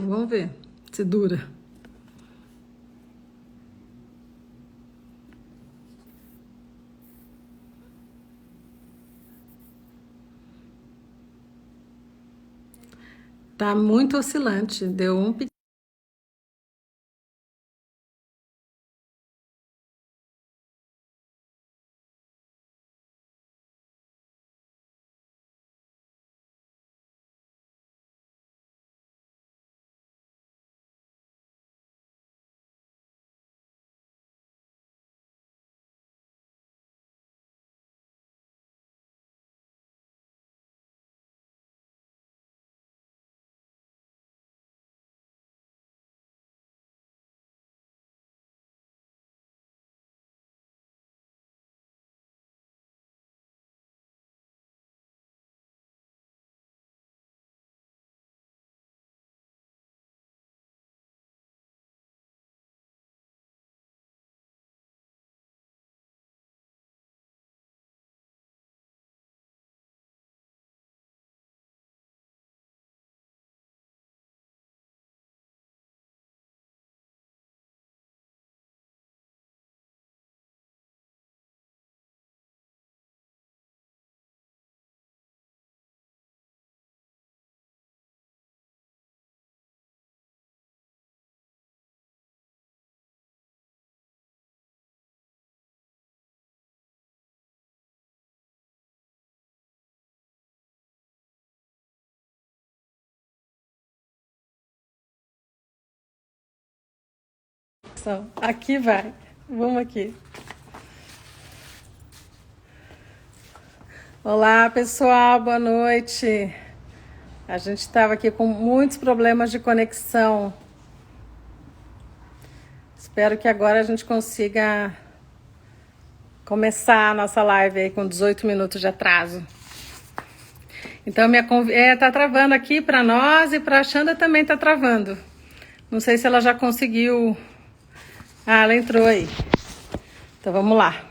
Vamos ver se dura. Tá muito oscilante. Deu um pico. Aqui vai. Vamos aqui. Olá, pessoal. Boa noite. A gente estava aqui com muitos problemas de conexão. Espero que agora a gente consiga começar a nossa live aí com 18 minutos de atraso. Então, tá travando aqui para nós e para a Xanda também tá travando. Não sei se ela já conseguiu. Ah, ela entrou aí. Então, vamos lá.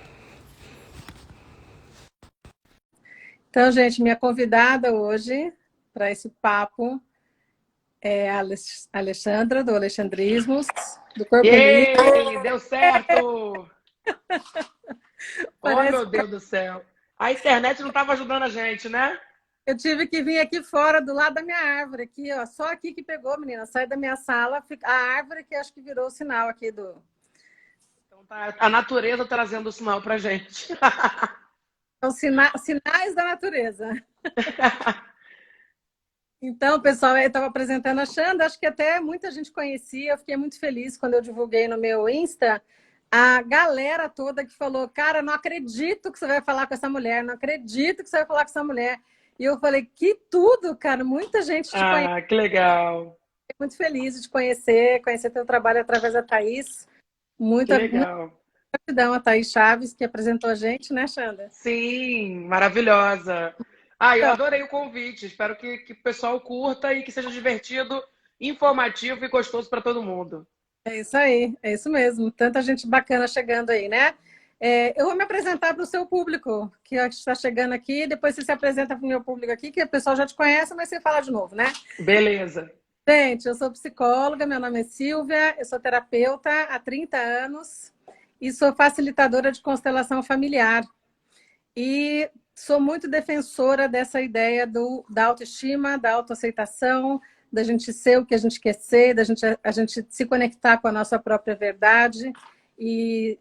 Então, gente, minha convidada hoje para esse papo é a Alexandra, do Alexandrismos, do Corpo Líquido. Ei, deu certo! Oh, Parece meu Deus do céu. A internet não estava ajudando a gente, né? Eu tive que vir aqui fora, do lado da minha árvore, aqui, ó. Só aqui que pegou, menina. Sai da minha sala, a árvore que acho que virou o sinal aqui do. Então tá a natureza trazendo o sinal pra gente. São sinais da natureza. Então, pessoal, eu estava apresentando a Xanda, acho que até muita gente conhecia. Eu fiquei muito feliz quando eu divulguei no meu Insta. A galera toda que falou, cara, não acredito que você vai falar com essa mulher, não acredito que você vai falar com essa mulher. E eu falei, que tudo, cara, muita gente te conhece. Ah, que legal. Muito feliz de te conhecer teu trabalho através da Thaís. Que Muita legal. gratidão a Thaís Chaves, que apresentou a gente, né, Xanda? Sim, maravilhosa. Ah, eu adorei o convite. Espero que o pessoal curta e que seja divertido, informativo e gostoso para todo mundo. É isso aí, é isso mesmo. Tanta gente bacana chegando aí, né? Eu vou me apresentar para o seu público que está chegando aqui, depois você se apresenta para o meu público aqui, que o pessoal já te conhece, mas você fala de novo, né? Beleza. Gente, eu sou psicóloga, meu nome é Silvia, eu sou terapeuta há 30 anos e sou facilitadora de constelação familiar. E sou muito defensora dessa ideia da autoestima, da autoaceitação, da gente ser o que a gente quer ser, a gente se conectar com a nossa própria verdade e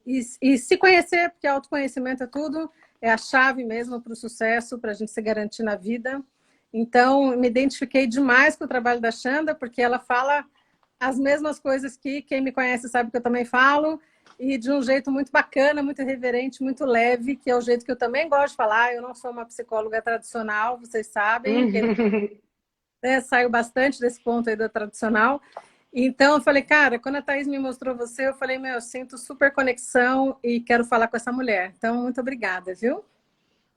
se conhecer, porque autoconhecimento é tudo, é a chave mesmo para o sucesso, para a gente se garantir na vida. Então, me identifiquei demais com o trabalho da Xanda, porque ela fala as mesmas coisas que quem me conhece sabe que eu também falo, e de um jeito muito bacana, muito reverente, muito leve, que é o jeito que eu também gosto de falar. Eu não sou uma psicóloga tradicional, vocês sabem, quem né, saiu bastante desse ponto aí do tradicional. Então, eu falei, cara, quando a Thaís me mostrou você, eu falei, meu, eu sinto super conexão e quero falar com essa mulher. Então, muito obrigada, viu?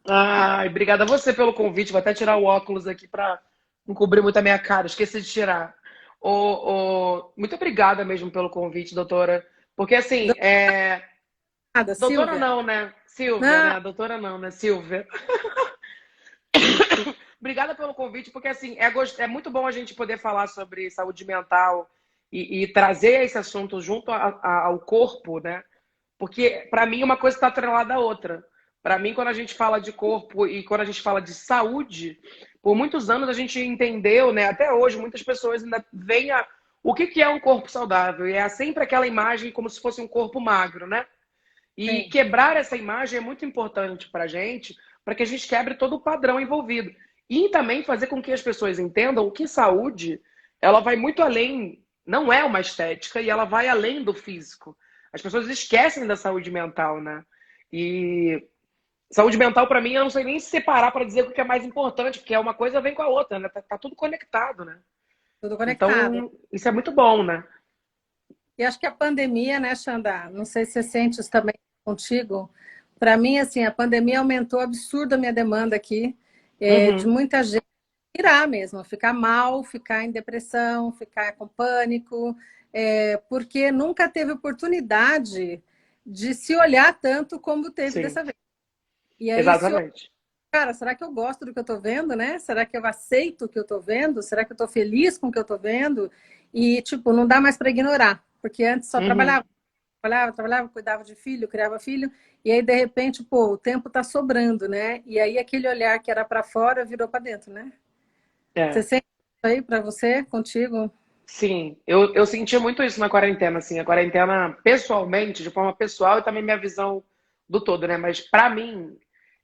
Ai, obrigada a você pelo convite. Vou até tirar o óculos aqui para não cobrir muito a minha cara. Esqueci de tirar. Muito obrigada mesmo pelo convite, doutora. Porque assim, Obrigada, doutora Silvia. não, né? Silvia, Não, né? Doutora não, né? Silvia. Obrigada pelo convite, porque assim, é muito bom a gente poder falar sobre saúde mental e trazer esse assunto junto ao corpo, né? Porque, para mim, uma coisa está atrelada à outra. Para mim, quando a gente fala de corpo e quando a gente fala de saúde, por muitos anos a gente entendeu, né? Até hoje, muitas pessoas ainda veem o que é um corpo saudável. E é sempre aquela imagem como se fosse um corpo magro, né? E Sim. quebrar essa imagem é muito importante para que a gente quebre todo o padrão envolvido. E também fazer com que as pessoas entendam que saúde, ela vai muito além, não é uma estética, e ela vai além do físico. As pessoas esquecem da saúde mental, né? E saúde mental, para mim, eu não sei nem separar para dizer o que é mais importante, porque uma coisa vem com a outra, né? Tá tudo conectado, né? Tudo conectado. Então, isso é muito bom, né? E acho que a pandemia, né, Xanda? Não sei se você sente isso também contigo. Para mim, assim, a pandemia aumentou absurdo a minha demanda aqui, de Uhum, muita gente pirar mesmo, ficar mal, ficar em depressão, ficar com pânico, porque nunca teve oportunidade de se olhar tanto como teve sim, dessa vez. E aí, exatamente. cara, será que eu gosto do que eu estou vendo, né? Será que eu aceito o que eu estou vendo? Será que eu estou feliz com o que eu estou vendo? E, tipo, não dá mais para ignorar, porque antes só Uhum. trabalhava, cuidava de filho, criava filho, e aí, de repente, pô, o tempo está sobrando, né? E aí, aquele olhar que era para fora virou para dentro, né? Você É. sente isso aí para você, contigo? Sim, eu senti muito isso na quarentena, assim, a quarentena pessoalmente, de forma pessoal e também minha visão do todo, né? Mas para mim,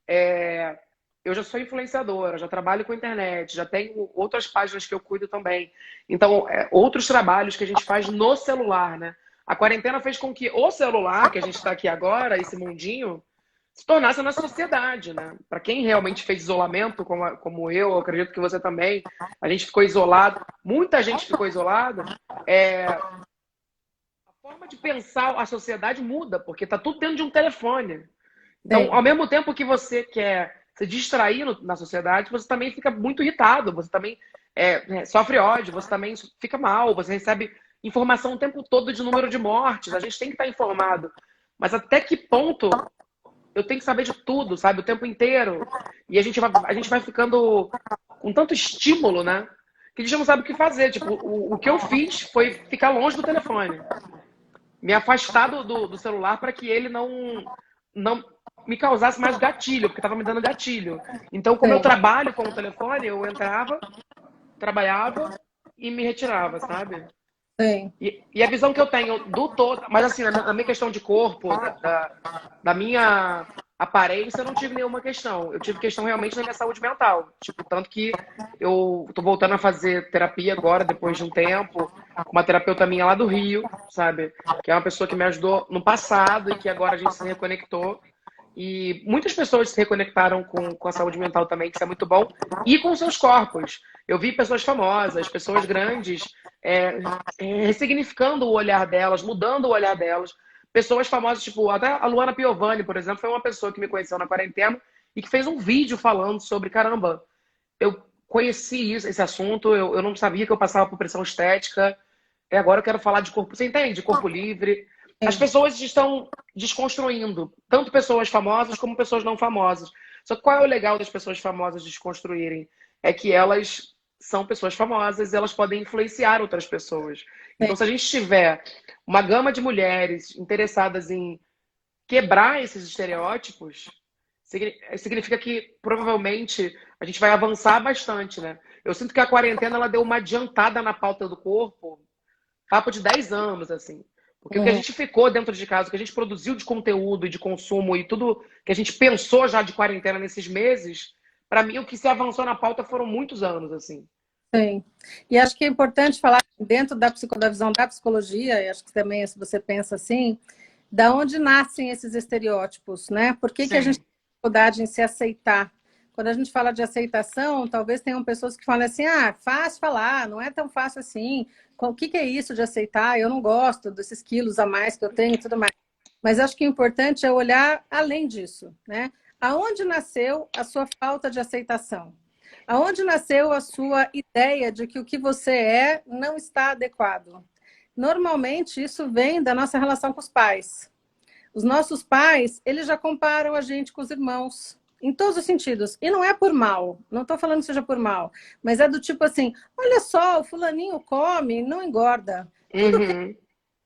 é, eu já sou influenciadora, já trabalho com internet, já tenho outras páginas que eu cuido também. Então, outros trabalhos que a gente faz no celular, né? A quarentena fez com que o celular, que a gente está aqui agora, esse mundinho, se tornasse na sociedade, né? Para quem realmente fez isolamento, como eu acredito que você também, a gente ficou isolado, muita gente ficou isolada, a forma de pensar a sociedade muda, porque está tudo dentro de um telefone. Então, ao Sim, mesmo tempo que você quer se distrair na sociedade, você também fica muito irritado, você também sofre ódio, você também fica mal, você recebe informação o tempo todo de número de mortes, a gente tem que estar informado. Mas até que ponto eu tenho que saber de tudo, sabe? O tempo inteiro. E a gente vai ficando com tanto estímulo, né? Que a gente não sabe o que fazer. Tipo, o que eu fiz foi ficar longe do telefone. Me afastar do celular para que ele não me causasse mais gatilho, porque estava me dando gatilho. Então, como eu sim, trabalho com o telefone, eu entrava, trabalhava e me retirava, sabe? sim. E a visão que eu tenho do todo, mas assim, na minha questão de corpo, da minha aparência, eu não tive nenhuma questão. Eu tive questão realmente na minha saúde mental. Tipo, tanto que eu tô voltando a fazer terapia agora, depois de um tempo, com uma terapeuta minha lá do Rio, sabe? Que é uma pessoa que me ajudou no passado e que agora a gente se reconectou. E muitas pessoas se reconectaram com a saúde mental também, que isso é muito bom, e com seus corpos. Eu vi pessoas famosas, pessoas grandes, ressignificando o olhar delas, mudando o olhar delas. Pessoas famosas, tipo, até a Luana Piovani, por exemplo, foi uma pessoa que me conheceu na quarentena e que fez um vídeo falando sobre, caramba, eu conheci esse assunto, eu não sabia que eu passava por pressão estética, e agora eu quero falar de corpo, você entende? De corpo livre. As Sim. pessoas estão desconstruindo, tanto pessoas famosas como pessoas não famosas. Só que qual é o legal das pessoas famosas desconstruírem? É que elas são pessoas famosas e elas podem influenciar outras pessoas. Então, se a gente tiver uma gama de mulheres interessadas em quebrar esses estereótipos, significa que provavelmente a gente vai avançar bastante, né? Eu sinto que a quarentena ela deu uma adiantada na pauta do corpo, papo de 10 anos, assim. Porque o que a Uhum. gente ficou dentro de casa, o que a gente produziu de conteúdo e de consumo e tudo que a gente pensou já de quarentena nesses meses, para mim o que se avançou na pauta foram muitos anos, assim. Sim. E acho que é importante falar dentro da visão da psicologia, e acho que também se você pensa assim, da onde nascem esses estereótipos, né? Por que que a gente Sim. tem dificuldade em se aceitar? Quando a gente fala de aceitação, talvez tenham pessoas que falam assim, ah, fácil falar, não é tão fácil assim. O que que é isso de aceitar? Eu não gosto desses quilos a mais que eu tenho e tudo mais. Mas acho que o importante é olhar além disso, né? Aonde nasceu a sua falta de aceitação? Aonde nasceu a sua ideia de que o que você é não está adequado? Normalmente, isso vem da nossa relação com os pais. Os nossos pais, eles já comparam a gente com os irmãos. em todos os sentidos. E não é por mal, não estou falando que seja por mal, mas é do tipo assim, olha só, o fulaninho come, não engorda. Tudo que Uhum.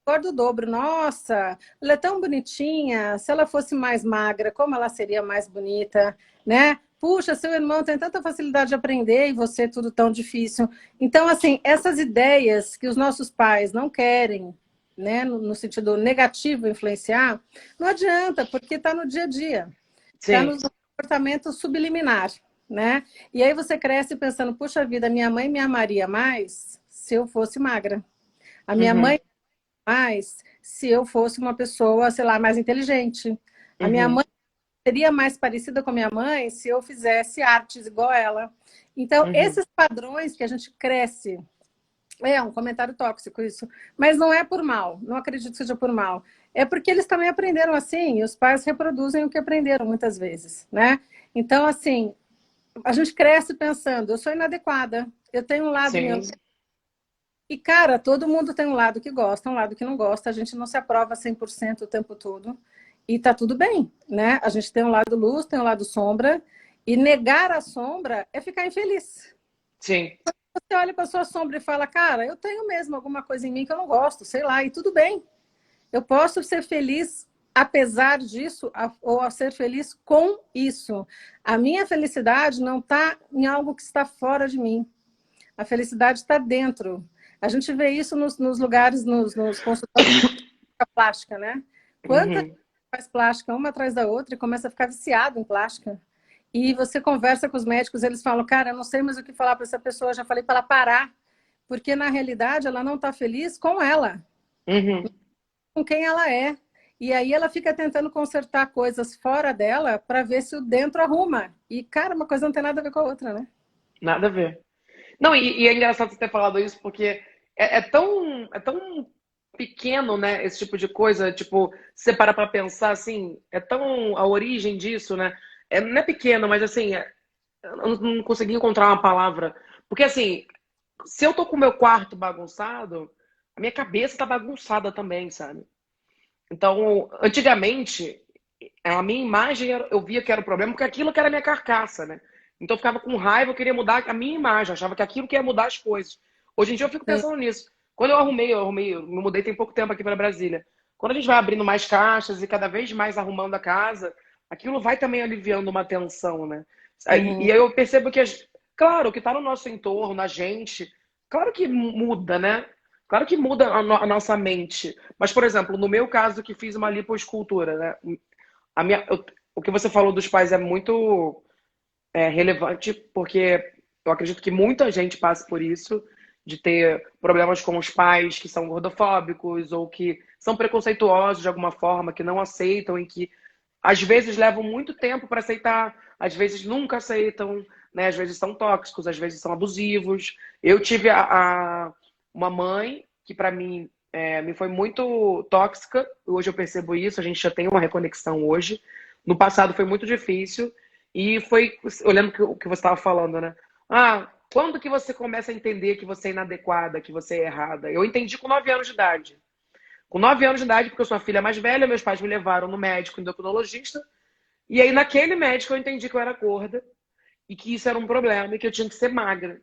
engorda o dobro. Nossa, ela é tão bonitinha, se ela fosse mais magra, como ela seria mais bonita, né? Puxa, seu irmão tem tanta facilidade de aprender e você tudo tão difícil. Então, assim, essas ideias que os nossos pais não querem, né, no sentido negativo influenciar, não adianta, porque está no dia a dia, está no Sim. comportamento subliminar, né? E aí você cresce pensando, puxa vida, minha mãe me amaria mais se eu fosse magra. A minha Uhum. mãe mais se eu fosse uma pessoa, sei lá, mais inteligente. A minha Uhum. mãe seria mais parecida com a minha mãe se eu fizesse artes igual ela. Então, Uhum. esses padrões que a gente cresce, é um comentário tóxico isso, mas não é por mal, não acredito que seja por mal. É porque eles também aprenderam assim, e os pais reproduzem o que aprenderam muitas vezes, né? Então, assim, a gente cresce pensando, eu sou inadequada, eu tenho um lado meu. Sim. E, cara, todo mundo tem um lado que gosta, um lado que não gosta. A gente não se aprova 100% o tempo todo. E tá tudo bem, né? A gente tem um lado luz, tem um lado sombra. E negar a sombra é ficar infeliz. Sim. Você olha para sua sombra e fala, cara, eu tenho mesmo alguma coisa em mim que eu não gosto, sei lá, e tudo bem. Eu posso ser feliz apesar disso, ou a ser feliz com isso. A minha felicidade não está em algo que está fora de mim. A felicidade está dentro. A gente vê isso nos lugares, nos consultórios de plástica, né? Quanta gente Uhum. faz plástica uma atrás da outra e começa a ficar viciado em plástica. E você conversa com os médicos, eles falam, cara, eu não sei mais o que falar para essa pessoa, já falei para ela parar, porque na realidade ela não está feliz com ela, Uhum. com quem ela é. E aí ela fica tentando consertar coisas fora dela para ver se o dentro arruma. E, cara, uma coisa não tem nada a ver com a outra, né? Nada a ver. Não, e é engraçado você ter falado isso, porque é tão pequeno, né, esse tipo de coisa, tipo, se você parar pra pensar, assim, é tão a origem disso, né, não é pequeno, mas assim, eu não consegui encontrar uma palavra, porque assim, se eu tô com o meu quarto bagunçado, a minha cabeça tá bagunçada também, sabe? Então, antigamente, a minha imagem, eu via que era o problema, porque aquilo que era a minha carcaça, né? Então eu ficava com raiva, eu queria mudar a minha imagem, achava que aquilo que ia mudar as coisas. Hoje em dia eu fico Sim. pensando nisso. Quando eu me mudei tem pouco tempo aqui para Brasília. Quando a gente vai abrindo mais caixas e cada vez mais arrumando a casa, aquilo vai também aliviando uma tensão, né? E Uhum. aí eu percebo que, claro, o que está no nosso entorno, na gente, claro que muda, né? Claro que muda a nossa mente. Mas, por exemplo, no meu caso, que fiz uma lipoescultura, né? O que você falou dos pais é muito relevante, porque eu acredito que muita gente passa por isso, de ter problemas com os pais que são gordofóbicos ou que são preconceituosos de alguma forma, que não aceitam e que às vezes levam muito tempo para aceitar, às vezes nunca aceitam, né? Às vezes são tóxicos, às vezes são abusivos. Eu tive uma mãe que para mim me foi muito tóxica. Hoje eu percebo isso, a gente já tem uma reconexão hoje. No passado foi muito difícil e foi, eu lembro que o que você estava falando, né? Ah, quando que você começa a entender que você é inadequada, que você é errada? Eu entendi com 9 anos de idade. Com 9 anos de idade, porque eu sou a filha mais velha, meus pais me levaram no médico endocrinologista. E aí, naquele médico, eu entendi que eu era gorda e que isso era um problema e que eu tinha que ser magra.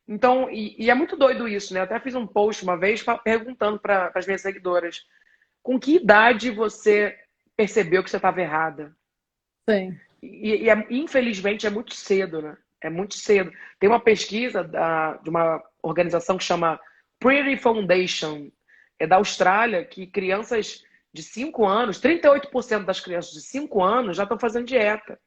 Então, e é muito doido isso, né? Eu até fiz um post uma vez perguntando para as minhas seguidoras: com que idade você percebeu que você estava errada? Sim. Infelizmente, é muito cedo, né? É muito cedo. Tem uma pesquisa de uma organização que chama Prairie Foundation, é da Austrália, que crianças de 5 anos, 38% das crianças de 5 anos já estão fazendo dieta.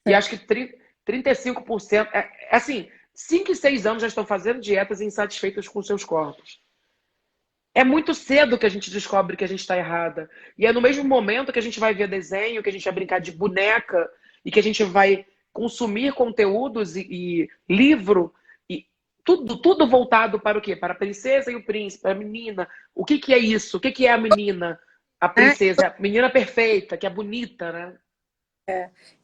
E Sim. acho que 35%, assim, 5 e 6 anos já estão fazendo dietas insatisfeitas com seus corpos. É muito cedo que a gente descobre que a gente está errada. E é no mesmo momento que a gente vai ver desenho, que a gente vai brincar de boneca e que a gente vai consumir conteúdos e livro e tudo voltado para o quê? Para a princesa e o príncipe, a menina. O que que é isso? O que que é a menina? A É, princesa, a menina perfeita, que é bonita, né?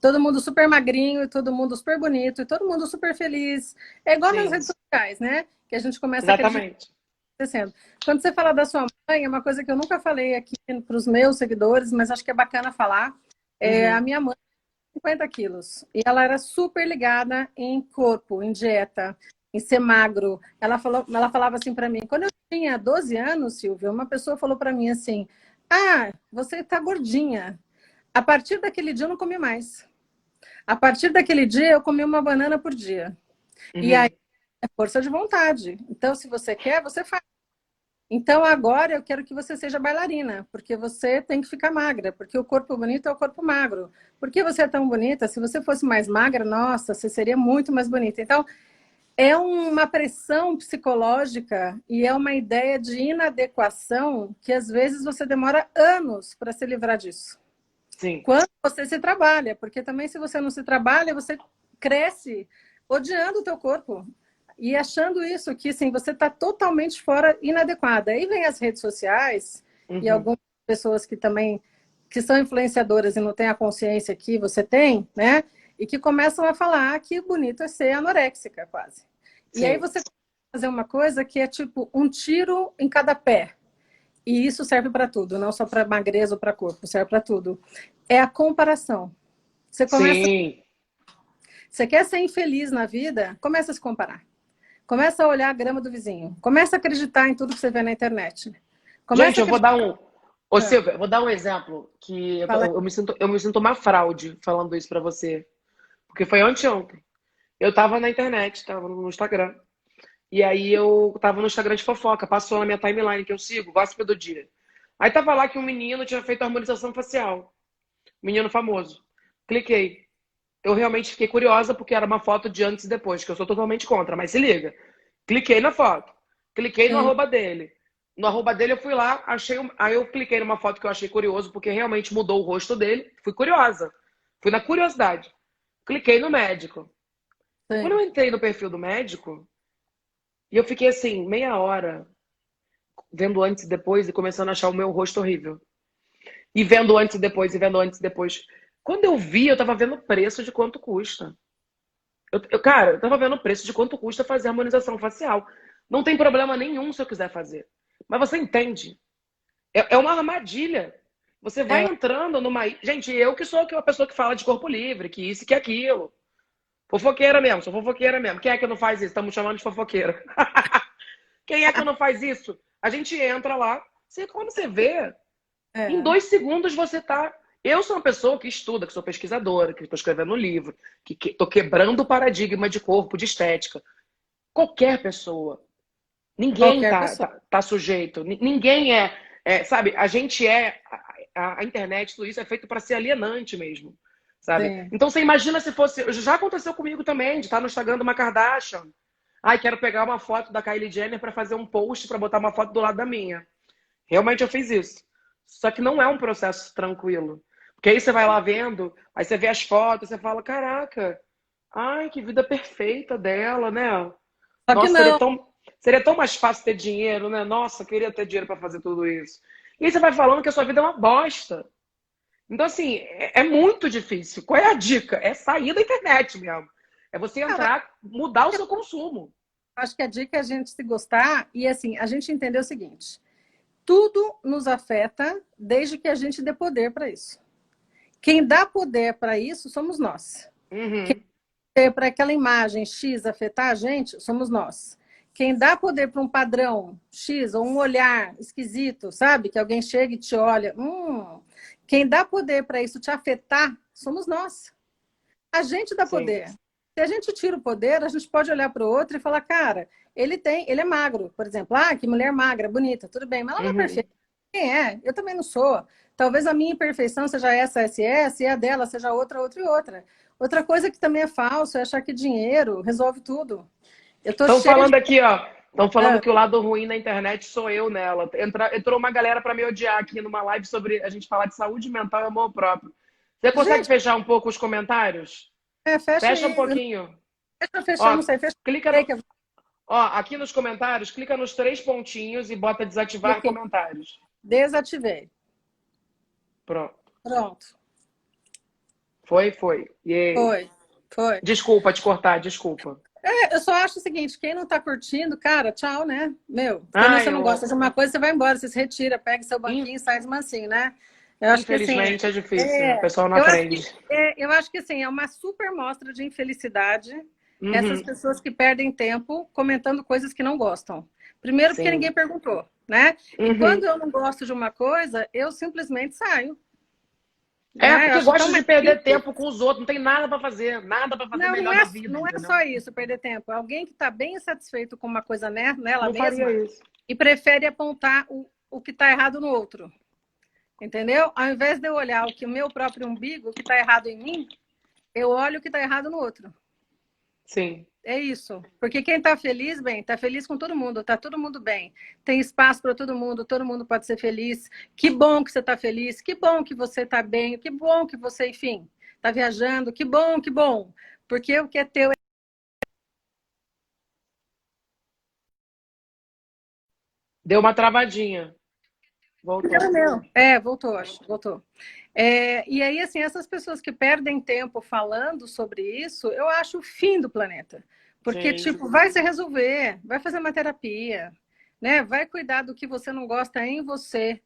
todo mundo super magrinho, e todo mundo super bonito, e todo mundo super feliz. É igual nas Sim, redes sociais, né? Que a gente começa a acreditar exatamente. acontecendo. Quando você fala da sua mãe, é uma coisa que eu nunca falei aqui para os meus seguidores, mas acho que é bacana falar. A Uhum. minha mãe 50 quilos. E ela era super ligada em corpo, em dieta, em ser magro. Ela falava assim para mim, quando eu tinha 12 anos, Silvia, uma pessoa falou para mim assim, ah, você tá gordinha. A partir daquele dia eu não comi mais. A partir daquele dia eu comi uma banana por dia. E aí Uhum. é força de vontade. Então, se você quer, você faz. Então, agora eu quero que você seja bailarina, porque você tem que ficar magra, porque o corpo bonito é o corpo magro. Por que você é tão bonita? Se você fosse mais magra, nossa, você seria muito mais bonita. Então, é uma pressão psicológica e é uma ideia de inadequação que às vezes você demora anos para se livrar disso. Sim, Quando você se trabalha, porque também se você não se trabalha, você cresce odiando o teu corpo e achando isso, que assim, você está totalmente fora, inadequada. Aí vem as redes sociais e uhum. algumas pessoas que também que são influenciadoras e não têm a consciência que você tem, né? E que começam a falar que bonito é ser anoréxica, quase. E aí Sim, você fazer uma coisa que é tipo um tiro em cada pé. E isso serve para tudo, não só para magreza ou para corpo, serve para tudo. É a comparação. Você começa, sim. você quer ser infeliz na vida, começa a se comparar. Começa a olhar a grama do vizinho. Começa a acreditar em tudo que você vê na internet. Gente, Começa a eu vou acreditar. dar um. Ô, Silvia, eu vou dar um exemplo que Fala, eu me sinto uma fraude falando isso pra você. Porque foi ontem. Eu tava na internet, tava no Instagram. E aí eu tava no Instagram de fofoca, passou na minha timeline que eu sigo, gossip do dia. Aí tava lá que um menino tinha feito harmonização facial. Menino famoso. Cliquei. Eu realmente fiquei curiosa porque era uma foto de antes e depois, que eu sou totalmente contra, mas se liga. Cliquei na foto. Cliquei no sim, arroba dele. No arroba dele eu fui lá, aí eu cliquei numa foto que eu achei curioso, porque realmente mudou o rosto dele. Fui curiosa. Fui na curiosidade. Cliquei no médico. Quando eu sim. entrei no perfil do médico, e eu fiquei assim, meia hora, vendo antes e depois e começando a achar o meu rosto horrível. E vendo antes e depois, e vendo antes e depois. Quando eu vi, eu tava vendo o preço de quanto custa. Cara, eu tava vendo o preço de quanto custa fazer harmonização facial. Não tem problema nenhum se eu quiser fazer. Mas você entende? É uma armadilha. Você vai É, entrando numa. Gente, eu que sou aquela pessoa que fala de corpo livre, que isso e que aquilo. Fofoqueira mesmo, sou fofoqueira mesmo. Quem é que não faz isso? Estamos chamando de fofoqueira. Quem é que não faz isso? A gente entra lá, quando você vê, em é. 2 segundos você tá. Eu sou uma pessoa que estuda, que sou pesquisadora, que estou escrevendo um livro, que estou quebrando o paradigma de corpo, de estética. Qualquer pessoa. Ninguém Qualquer tá, pessoa. tá, tá sujeito. Ninguém sabe? A gente a internet, tudo isso é feito para ser alienante mesmo, sabe? Sim. Então você imagina se fosse. Já aconteceu comigo também, de estar no Instagram de uma Kardashian. Ai, quero pegar uma foto da Kylie Jenner para fazer um post para botar uma foto do lado da minha. Realmente eu fiz isso. Só que não é um processo tranquilo. Porque aí você vai lá vendo, aí você vê as fotos, você fala, caraca, ai, que vida perfeita dela, né? Só que Nossa, não. seria tão mais fácil ter dinheiro, né? Nossa, eu queria ter dinheiro para fazer tudo isso. E aí você vai falando que a sua vida é uma bosta. Então, assim, é muito difícil. Qual é a dica? É sair da internet mesmo. É você Cara, entrar, mudar o seu consumo. acho que a dica é a gente se gostar e assim, a gente entender o seguinte: tudo nos afeta desde que a gente dê poder para isso. Quem dá poder para isso somos nós. Uhum. Para aquela imagem X afetar a gente, somos nós. Quem dá poder para um padrão X ou um olhar esquisito, sabe? Que alguém chega e te olha. Quem dá poder para isso te afetar, somos nós. A gente dá Sim. poder. Se a gente tira o poder, a gente pode olhar para o outro e falar, cara, ele é magro, por exemplo. Ah, que mulher magra, bonita, tudo bem, mas ela não é Uhum. perfeita. Quem é? Eu também não sou. Talvez a minha imperfeição seja essa e a dela seja outra e outra. Outra coisa que também é falso é achar que dinheiro resolve tudo. Eu tô Estão cheia de. falando aqui, ó. Estão falando Ah, que o lado ruim na internet sou eu nela. Entrou uma galera para me odiar aqui numa live sobre a gente falar de saúde mental e amor próprio. Você consegue gente, fechar um pouco os comentários? fecha Fecha um aí. pouquinho. Deixa fechar, não Ó, sei, fecha clica no, aí que eu ó, aqui nos comentários, clica nos 3 pontinhos e bota desativar cliquei. comentários. Desativei. Pronto. Pronto. Foi. E Foi. Foi. desculpa te cortar, desculpa. Eu só acho o seguinte, quem não tá curtindo, cara, tchau, né? Meu, quando Ai, você não gosta de uma coisa, você vai embora, você se retira, pega seu in- banquinho e sai de mansinho, né? Eu acho que assim, Infelizmente é difícil, o pessoal não eu acho que aprende. eu acho que assim, é uma super mostra de infelicidade essas Uhum, pessoas que perdem tempo comentando coisas que não gostam. Primeiro porque ninguém sim. perguntou, né? E quando Uhum. eu não gosto de uma coisa, eu simplesmente saio, É, né? Eu porque acho tão gosta de mais perder simples. tempo com os outros, não tem nada para fazer Não, melhor na vida, não é entendeu? só isso, perder tempo. Alguém que está bem satisfeito com uma coisa nela Não faria mesma isso. e prefere apontar o que está errado no outro. Entendeu? Ao invés de eu olhar o que o meu próprio umbigo, o que está errado em mim, eu olho o que está errado no outro. Sim. É isso. Porque quem está feliz, bem, está feliz com todo mundo, está todo mundo bem. Tem espaço para todo mundo pode ser feliz. Que bom que você está feliz, que bom que você está bem, que bom que você, enfim, está viajando, que bom, que bom. Porque o que é teu é. Deu uma travadinha. Voltou. Meu. Voltou, acho, voltou. E aí, assim, essas pessoas que perdem tempo falando sobre isso, eu acho o fim do planeta. Porque, Sim. tipo, vai se resolver, vai fazer uma terapia, né? Vai cuidar do que você não gosta em você,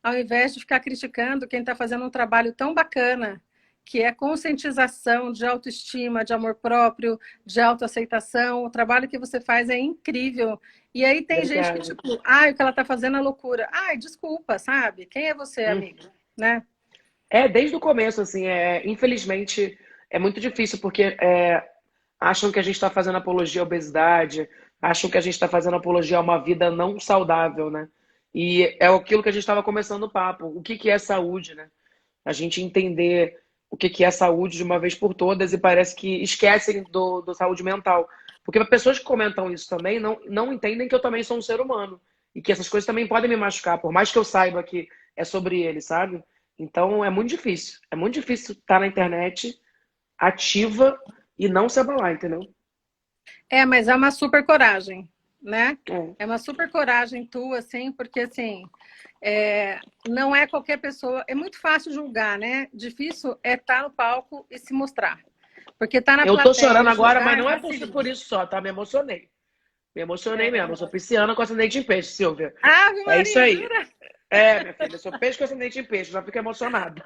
ao invés de ficar criticando quem está fazendo um trabalho tão bacana, que é conscientização de autoestima, de amor próprio, de autoaceitação. O trabalho que você faz é incrível. E aí tem gente que, Obrigada. tipo, ai, o que ela está fazendo é loucura. Ai, desculpa, sabe? Quem é você, Hum. amigo? Né? Desde o começo, assim, infelizmente é muito difícil, porque acham que a gente está fazendo apologia à obesidade, acham que a gente está fazendo apologia a uma vida não saudável, né? E é aquilo que a gente estava começando o papo. O que que é saúde, né? A gente entender o que que é saúde de uma vez por todas e parece que esquecem do saúde mental. Porque pessoas que comentam isso também não entendem que eu também sou um ser humano e que essas coisas também podem me machucar, por mais que eu saiba que é sobre ele, sabe? Então é muito difícil. É muito difícil estar na internet ativa e não se abalar, entendeu? Mas é uma super coragem, né? É. É uma super coragem tua, assim, porque, assim, não é qualquer pessoa. É muito fácil julgar, né? Difícil é estar no palco e se mostrar. Porque estar na Eu tô plateia chorando e agora, mas julgar é não é por facílimo. isso só, tá? Me emocionei. Me emocionei mesmo. Eu sou É. pisciana com ascendente em peixe, Silvia. Ave É isso Maria, aí. jura? Minha filha, eu sou peixe com ascendente em peixe, já fico emocionada.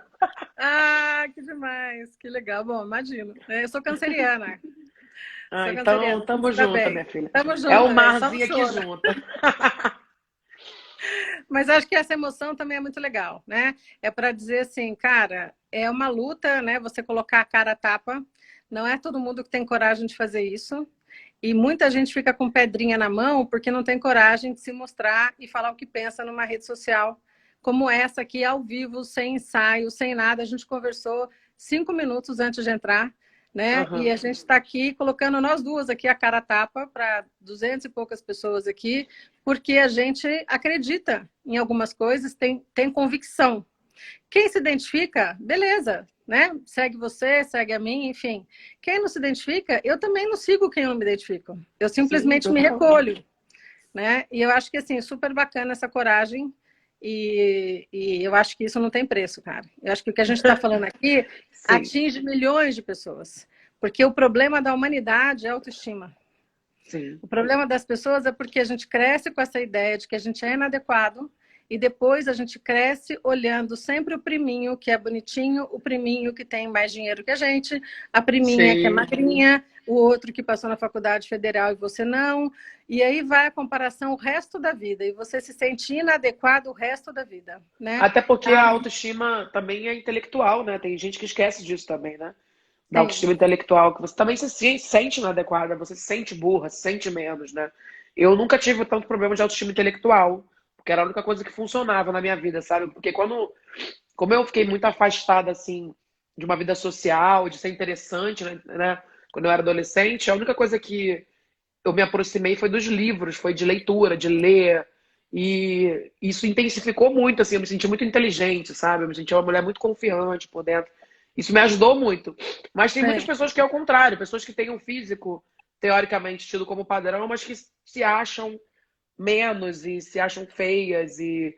Ah, que demais, que legal. Bom, imagino. Eu sou canceriana. Ah, Sou então canceriana, então tamo se dá junta, minha bem. filha. Tamo É o junto, velho. Só no marzinho aqui choro. junta. Mas acho que essa emoção também é muito legal, né? É para dizer assim, cara, é uma luta, né? Você colocar a cara a tapa. Não é todo mundo que tem coragem de fazer isso. E muita gente fica com pedrinha na mão porque não tem coragem de se mostrar e falar o que pensa numa rede social como essa aqui, ao vivo, sem ensaio, sem nada. A gente conversou 5 minutos antes de entrar, né? E Aham. a gente está aqui colocando nós duas aqui a cara a tapa para 200 e poucas pessoas aqui, porque a gente acredita em algumas coisas, tem convicção. Quem se identifica, beleza, né? Segue você, segue a mim, enfim. Quem não se identifica, eu também não sigo quem não me identifico. Eu Sim, simplesmente me total. recolho, né? E eu acho que, assim, super bacana essa coragem e eu acho que isso não tem preço, cara. Eu acho que o que a gente está falando aqui Sim, atinge milhões de pessoas, porque o problema da humanidade é a autoestima. sim, O problema das pessoas é porque a gente cresce com essa ideia de que a gente é inadequado e depois a gente cresce olhando sempre o priminho que é bonitinho, o priminho que tem mais dinheiro que a priminha que é sim. magrinha, o outro que passou na faculdade federal e você não. E aí vai a comparação o resto da vida e você se sente inadequado o resto da vida, né? Até porque a Ah, autoestima também é intelectual, né? Tem gente que esquece disso também, né? Da sim, autoestima intelectual, que você também se sente inadequada, você se sente burra, se sente menos, né? Eu nunca tive tanto problema de autoestima intelectual, porque era a única coisa que funcionava na minha vida, sabe? Porque como eu fiquei muito afastada, assim, de uma vida social, de ser interessante, né? Quando eu era adolescente, a única coisa que eu me aproximei foi dos livros, foi de leitura, de ler. E isso intensificou muito, assim, eu me senti muito inteligente, sabe? Eu me senti uma mulher muito confiante por dentro. Isso me ajudou muito. Mas tem muitas sim. pessoas que é o contrário, pessoas que têm um físico teoricamente tido como padrão, mas que se acham menos e se acham feias e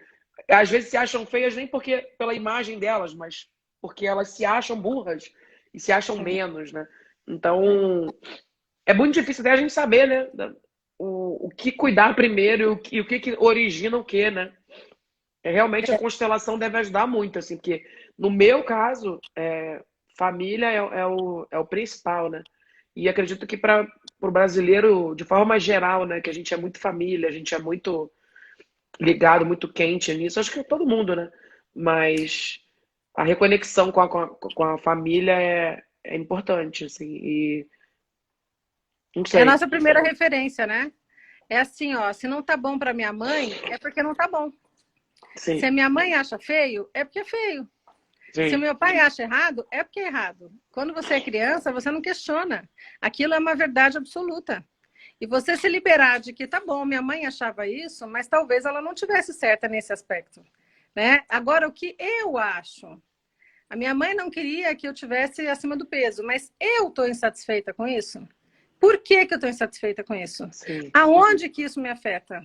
às vezes se acham feias nem porque pela imagem delas, mas porque elas se acham burras e se acham menos, né? Então, é muito difícil até a gente saber, né? O que cuidar primeiro e o que origina o que, né? Realmente a constelação deve ajudar muito, assim, porque no meu caso, família é o principal, né? E acredito que para o brasileiro, de forma geral, né, que a gente é muito família, a gente é muito ligado, muito quente nisso, acho que é todo mundo, né? Mas a reconexão com a família é importante, assim, e não É a sei. nossa primeira referência, né? É assim, ó, se não tá bom para minha mãe, é porque não tá bom. Se Sim, a minha mãe acha feio, é porque é feio. Se o sim, meu pai acha errado, é porque é errado. Quando você é criança, você não questiona. Aquilo é uma verdade absoluta. E você se liberar de que, tá bom, minha mãe achava isso, mas talvez ela não tivesse certa nesse aspecto. Né? Agora, o que eu acho? A minha mãe não queria que eu tivesse acima do peso, mas eu estou insatisfeita com isso? Por que, que eu estou insatisfeita com isso? sim, Aonde que isso me afeta?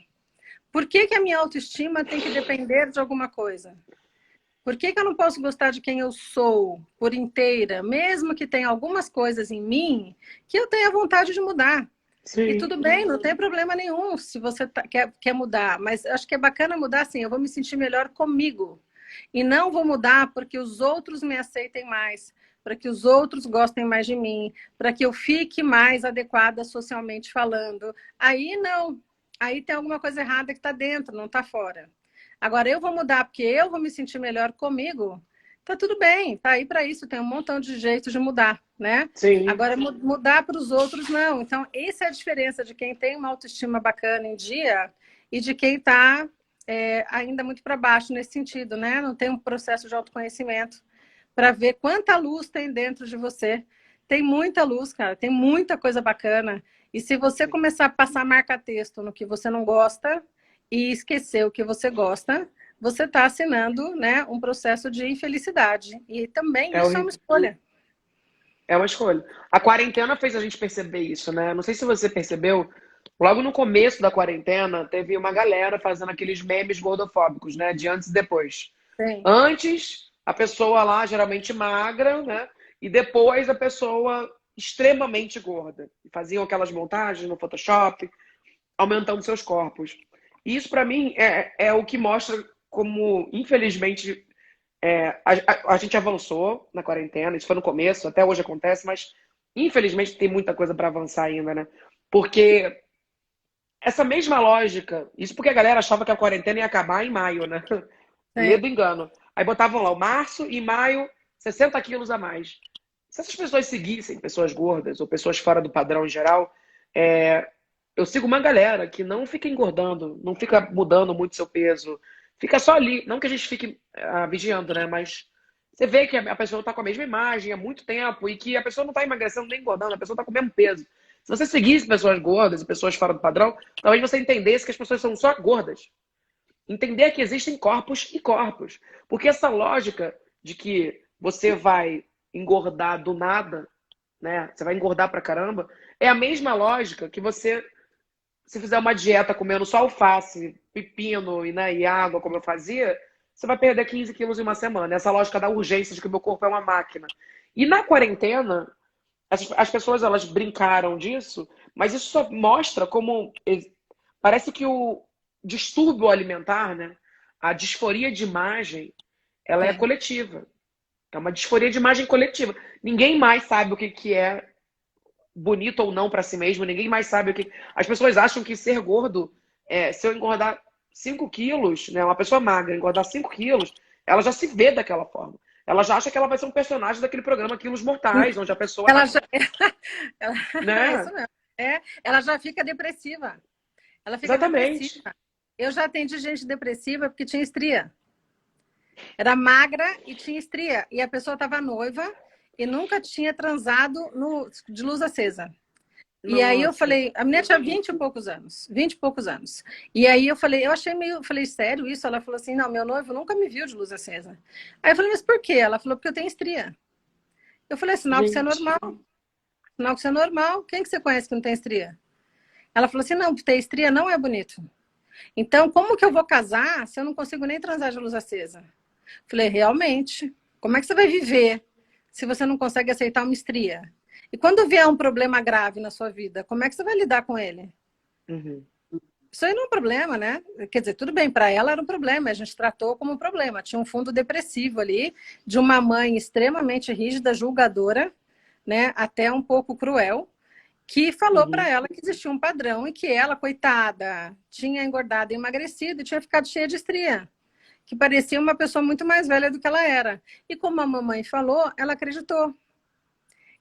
Por que, que a minha autoestima tem que depender de alguma coisa? Por que, que eu não posso gostar de quem eu sou por inteira, mesmo que tenha algumas coisas em mim que eu tenha vontade de mudar? E sim, tudo bem, não tem problema nenhum se você quer mudar, mas acho que é bacana mudar assim, eu vou me sentir melhor comigo. E não vou mudar porque os outros me aceitem mais, para que os outros gostem mais de mim, para que eu fique mais adequada socialmente falando. Aí não, aí tem alguma coisa errada que está dentro, não está fora. Agora eu vou mudar porque eu vou me sentir melhor comigo. Tá tudo bem, tá aí para isso, tem um montão de jeitos de mudar, né? sim. Agora, mudar para os outros, não. Então, essa é a diferença de quem tem uma autoestima bacana em dia e de quem está ainda muito para baixo nesse sentido, né? Não tem um processo de autoconhecimento para ver quanta luz tem dentro de você. Tem muita luz, cara, tem muita coisa bacana. E se você Sim. começar a passar marca-texto no que você não gosta e esquecer o que você gosta, você está assinando, né, um processo de infelicidade. E também É isso é uma horrível. escolha. É uma escolha. A quarentena fez a gente perceber isso, né? Não sei se você percebeu, logo no começo da quarentena, teve uma galera fazendo aqueles memes gordofóbicos, né? De antes e depois. Sim. Antes, a pessoa lá, geralmente magra, né? E depois a pessoa extremamente gorda. E faziam aquelas montagens no Photoshop, aumentando seus corpos. E isso, para mim, é o que mostra como, infelizmente, a gente avançou na quarentena, isso foi no começo, até hoje acontece, mas infelizmente tem muita coisa para avançar ainda, né? Porque essa mesma lógica, isso porque a galera achava que a quarentena ia acabar em maio, né? Sim. Ledo engano. Aí botavam lá, o março e maio, 60 quilos a mais. Se essas pessoas seguissem, pessoas gordas ou pessoas fora do padrão em geral, é, eu sigo uma galera que não fica engordando, não fica mudando muito seu peso, fica só ali. Não que a gente fique vigiando, né? Mas você vê que a pessoa está com a mesma imagem há muito tempo e que a pessoa não está emagrecendo nem engordando, a pessoa está com o mesmo peso. Se você seguisse pessoas gordas e pessoas fora do padrão, talvez você entendesse que as pessoas são só gordas. Entender que existem corpos e corpos. Porque essa lógica de que você vai engordar do nada, né? Você vai engordar pra caramba, é a mesma lógica que você, se fizer uma dieta comendo só alface, pepino né, e água, como eu fazia, você vai perder 15 quilos em uma semana. Essa lógica da urgência de que o meu corpo é uma máquina. E na quarentena, as pessoas elas brincaram disso, mas isso só mostra como parece que o distúrbio alimentar, né, a disforia de imagem, ela é Sim. coletiva. É uma disforia de imagem coletiva. Ninguém mais sabe o que é bonito ou não para si mesmo, ninguém mais sabe o que. As pessoas acham que ser gordo, se eu engordar 5 quilos, né, uma pessoa magra engordar 5 quilos, ela já se vê daquela forma. Ela já acha que ela vai ser um personagem daquele programa Quilos Mortais, onde a pessoa Ela tá. já... ela... É isso Né? mesmo. Ela já fica depressiva. Ela fica Exatamente. depressiva. Eu já atendi gente depressiva porque tinha estria. Era magra e tinha estria. E a pessoa estava noiva e nunca tinha transado de luz acesa. E aí eu Nossa. falei, a menina tinha 20 e poucos anos, 20 e poucos anos. E aí eu falei, eu achei meio, falei, sério isso? Ela falou assim, não, meu noivo nunca me viu de luz acesa. Aí eu falei, mas por quê? Ela falou, porque eu tenho estria. Eu falei, sinal que isso é Gente. normal. Sinal que isso é normal. Quem que você conhece que não tem estria? Ela falou assim, não, ter estria não é bonito. Então, como que eu vou casar se eu não consigo nem transar de luz acesa? Falei, realmente, como é que você vai viver se você não consegue aceitar uma estria? E quando vier um problema grave na sua vida, como é que você vai lidar com ele? Uhum. Isso aí não é um problema, né? Quer dizer, tudo bem, para ela era um problema, a gente tratou como um problema. Tinha um fundo depressivo ali, de uma mãe extremamente rígida, julgadora, né? Até um pouco cruel, que falou para Uhum. ela que existia um padrão e que ela, coitada, tinha engordado e emagrecido e tinha ficado cheia de estria, que parecia uma pessoa muito mais velha do que ela era. E como a mamãe falou, ela acreditou.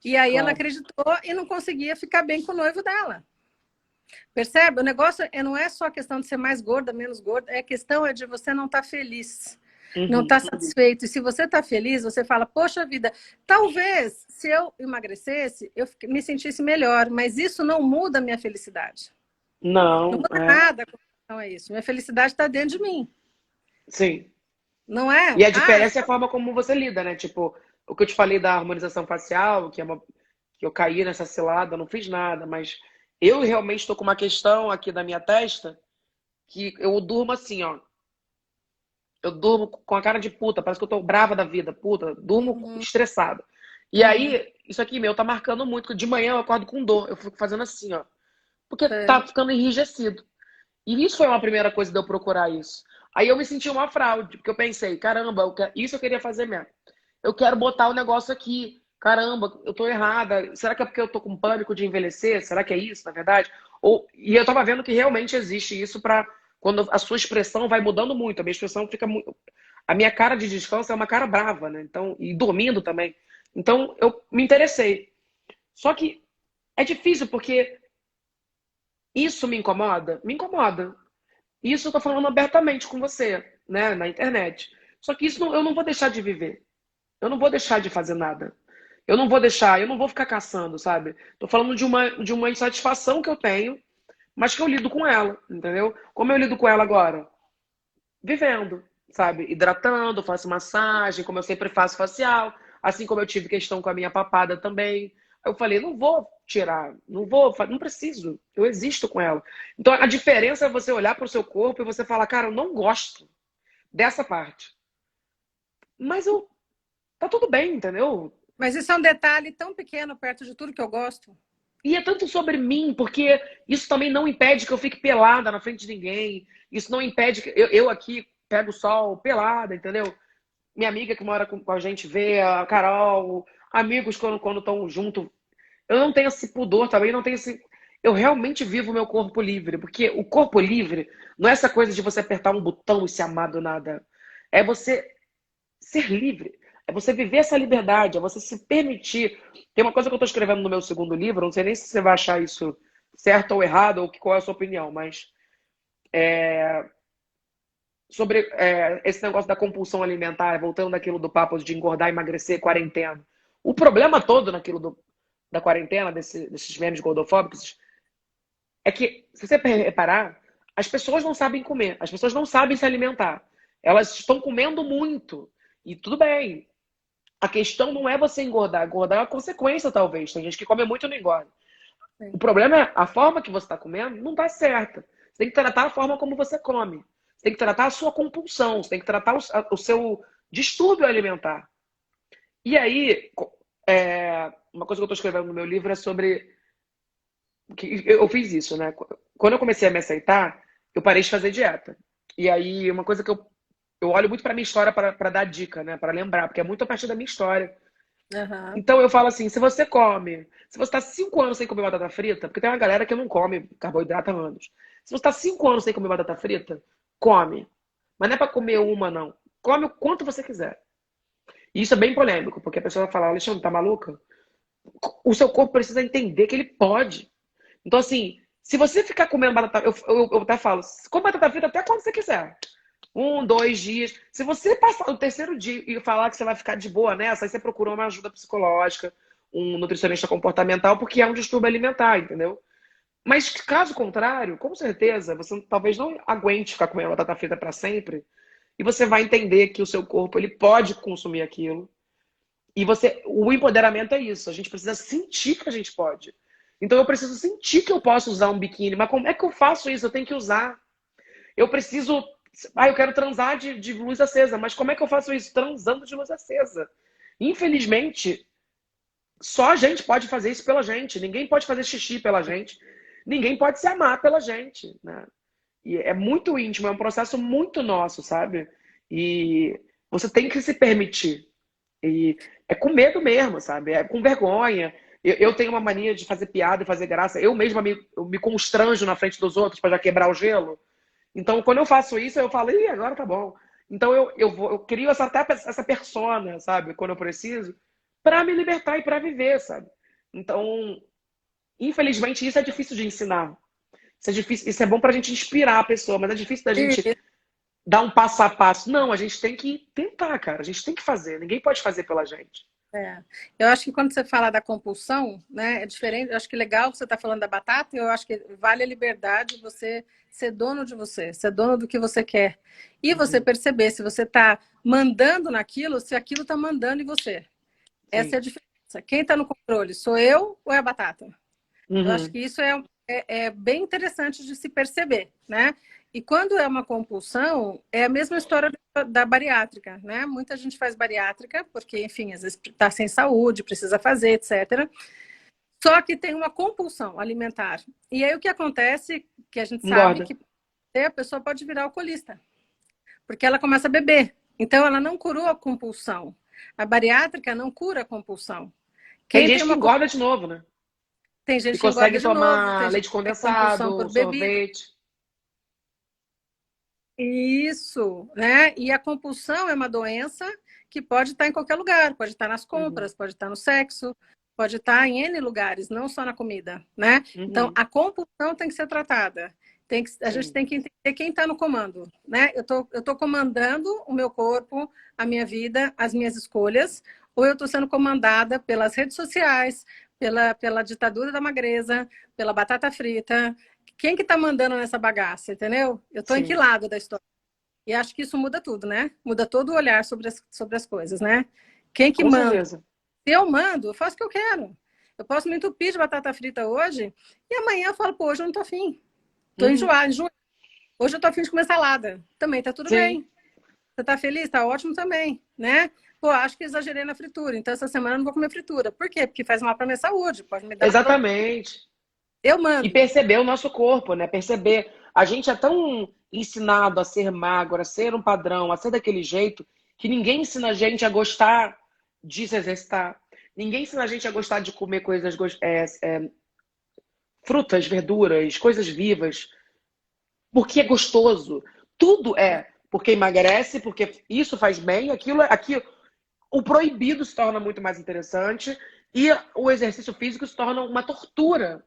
E aí ela Claro. acreditou e não conseguia ficar bem com o noivo dela. Percebe? O negócio não é só a questão de ser mais gorda, menos gorda, a questão é de você não estar feliz, não Uhum. estar satisfeito. E se você está feliz, você fala, poxa vida, talvez se eu emagrecesse, eu me sentisse melhor, mas isso não muda a minha felicidade. Não Não, muda é. nada com relação a isso. Minha felicidade está dentro de mim, Sim. não E é? a Ah, diferença é a forma como você lida, né? Tipo, o que eu te falei da harmonização facial, que eu caí nessa cilada, não fiz nada, mas eu realmente estou com uma questão aqui da minha testa que eu durmo assim, ó. Eu durmo com a cara de puta, parece que eu tô brava da vida, puta, durmo uhum, estressada. E uhum, aí, isso aqui meu tá marcando muito, porque de manhã eu acordo com dor, eu fico fazendo assim, ó, porque sei. tá ficando enrijecido. E isso foi uma primeira coisa de eu procurar isso. Aí eu me senti uma fraude, porque eu pensei, caramba, isso eu queria fazer mesmo. Eu quero botar o negócio aqui. Caramba, eu tô errada. Será que é porque eu tô com pânico de envelhecer? Será que é isso, na verdade? E eu tava vendo que realmente existe isso para quando a sua expressão vai mudando muito. A minha expressão fica muito. A minha cara de descanso é uma cara brava, né? Então, e dormindo também. Então, eu me interessei. Só que é difícil porque isso me incomoda? Me incomoda. Isso eu tô falando abertamente com você, né, na internet. Só que isso eu não vou deixar de viver. Eu não vou deixar de fazer nada. Eu não vou ficar caçando, sabe? Tô falando de uma insatisfação que eu tenho, mas que eu lido com ela, entendeu? Como eu lido com ela agora? Vivendo, sabe? Hidratando, faço massagem, como eu sempre faço facial, assim como eu tive questão com a minha papada também. Eu falei, não vou tirar, não preciso, eu existo com ela. Então a diferença é você olhar para o seu corpo e você falar, cara, eu não gosto dessa parte. Mas eu tá tudo bem, entendeu? Mas isso é um detalhe tão pequeno perto de tudo que eu gosto. E é tanto sobre mim, porque isso também não impede que eu fique pelada na frente de ninguém. Isso não impede que eu aqui pego o sol pelada, entendeu? Minha amiga que mora com a gente vê, a Carol, amigos quando estão junto. Eu não tenho esse pudor também, não tenho esse. Eu realmente vivo o meu corpo livre, porque o corpo livre não é essa coisa de você apertar um botão e se amar do nada. É você ser livre. É você viver essa liberdade, é você se permitir. Tem uma coisa que eu estou escrevendo no meu segundo livro, não sei nem se você vai achar isso certo ou errado, ou qual é a sua opinião, mas sobre esse negócio da compulsão alimentar, voltando daquilo do papo de engordar, emagrecer, quarentena. O problema todo naquilo da quarentena, desses memes gordofóbicos, é que, se você reparar, as pessoas não sabem comer, as pessoas não sabem se alimentar. Elas estão comendo muito. E tudo bem, a questão não é você engordar. Engordar é uma consequência, talvez. Tem gente que come muito e não engorda. O Sim. problema é a forma que você está comendo não está certa. Você tem que tratar a forma como você come. Você tem que tratar a sua compulsão. Você tem que tratar o seu distúrbio alimentar. E aí, uma coisa que eu estou escrevendo no meu livro é sobre. Que eu fiz isso, né? Quando eu comecei a me aceitar, eu parei de fazer dieta. E aí, uma coisa que eu olho muito para minha história para dar dica, né? Para lembrar, porque é muito a partir da minha história. Uhum. Então eu falo assim, se você está 5 anos sem comer batata frita, porque tem uma galera que não come carboidrato há anos. Se você está 5 anos sem comer batata frita, come. Mas não é para comer uma, não. Come o quanto você quiser. E isso é bem polêmico, porque a pessoa vai falar, Alexandre, tá maluca? O seu corpo precisa entender que ele pode. Então, assim, se você ficar comendo batata, eu até falo, come batata frita até quando você quiser. 1, 2 dias. Se você passar o terceiro dia e falar que você vai ficar de boa nessa, aí você procura uma ajuda psicológica, um nutricionista comportamental, porque é um distúrbio alimentar, entendeu? Mas caso contrário, com certeza, você talvez não aguente ficar comendo batata frita para sempre, e você vai entender que o seu corpo ele pode consumir aquilo. E o empoderamento é isso, a gente precisa sentir que a gente pode. Então eu preciso sentir que eu posso usar um biquíni, mas como é que eu faço isso? Eu tenho que usar. Eu preciso. Eu quero transar de luz acesa, mas como é que eu faço isso? Transando de luz acesa. Infelizmente, só a gente pode fazer isso pela gente. Ninguém pode fazer xixi pela gente. Ninguém pode se amar pela gente. Né? E é muito íntimo, é um processo muito nosso, sabe? E você tem que se permitir. E é com medo mesmo, sabe? É com vergonha. Eu tenho uma mania de fazer piada e fazer graça. Eu mesma eu me constranjo na frente dos outros para já quebrar o gelo. Então, quando eu faço isso, eu falo, ih, agora tá bom. Então, eu crio até essa persona, sabe? Quando eu preciso, para me libertar e para viver, sabe? Então, infelizmente, isso é difícil de ensinar. Isso é difícil, isso é bom pra gente inspirar a pessoa, mas é difícil da gente E, dar um passo a passo. Não, a gente tem que tentar, cara. A gente tem que fazer. Ninguém pode fazer pela gente. é, eu acho que quando você fala da compulsão, né, é diferente. Eu acho que legal que você está falando da batata. Eu acho que vale a liberdade você ser dono de você, ser dono do que você quer. E você Uhum. perceber se você está mandando naquilo, se aquilo está mandando em você. Essa é Sim. a diferença. Quem está no controle, sou eu ou é a batata? Eu acho Uhum. que isso é bem interessante de se perceber, né? E quando é uma compulsão, é a mesma história da bariátrica, né? Muita gente faz bariátrica porque, enfim, às vezes está sem saúde, precisa fazer, etc. Só que tem uma compulsão alimentar. E aí o que acontece, que a gente sabe Engorda. que a pessoa pode virar alcoolista, porque ela começa a beber. Então, ela não curou a compulsão. A bariátrica não cura a compulsão. Tem Quem tem gente que uma engorda de novo, né? Tem E gente que engorda consegue de novo, tomar tem gente leite que tem compulsão condensado, por bebida. sorvete. Isso, né? E a compulsão é uma doença que pode estar em qualquer lugar, pode estar nas Uhum. compras, pode estar no sexo, pode estar em N lugares, não só na comida, né? Então, Uhum. a compulsão tem que ser tratada. A gente Sim. tem que entender quem está no comando, né? Eu tô comandando o meu corpo, a minha vida, as minhas escolhas, ou eu estou sendo comandada pelas redes sociais, pela ditadura da magreza, pela batata frita. Quem que está mandando nessa bagaça, entendeu? Eu estou em que Sim. lado da história? E acho que isso muda tudo, né? Muda todo o olhar sobre as coisas, né? Quem que Com manda? certeza. Se eu mando, eu faço o que eu quero. Eu posso me entupir de batata frita hoje e amanhã eu falo, pô, hoje eu não tô afim. Tô Uhum. enjoada, enjoada. Hoje eu tô afim de comer salada. Também tá tudo Sim. bem. Você tá feliz? Tá ótimo também, né? Pô, acho que exagerei na fritura, então essa semana eu não vou comer fritura. Por quê? Porque faz mal para minha saúde, pode me dar problema. Exatamente. Eu E mando. perceber o nosso corpo, né? Perceber. A gente é tão ensinado a ser magro, a ser um padrão, a ser daquele jeito, que ninguém ensina a gente a gostar de se exercitar. Ninguém ensina a gente a gostar de comer coisas, frutas, verduras, coisas vivas, porque é gostoso. Tudo é porque emagrece, porque isso faz bem, aquilo, o proibido se torna muito mais interessante e o exercício físico se torna uma tortura.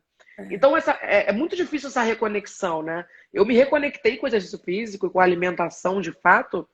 Então, é muito difícil essa reconexão, né? Eu me reconectei com o exercício físico e com a alimentação, de fato,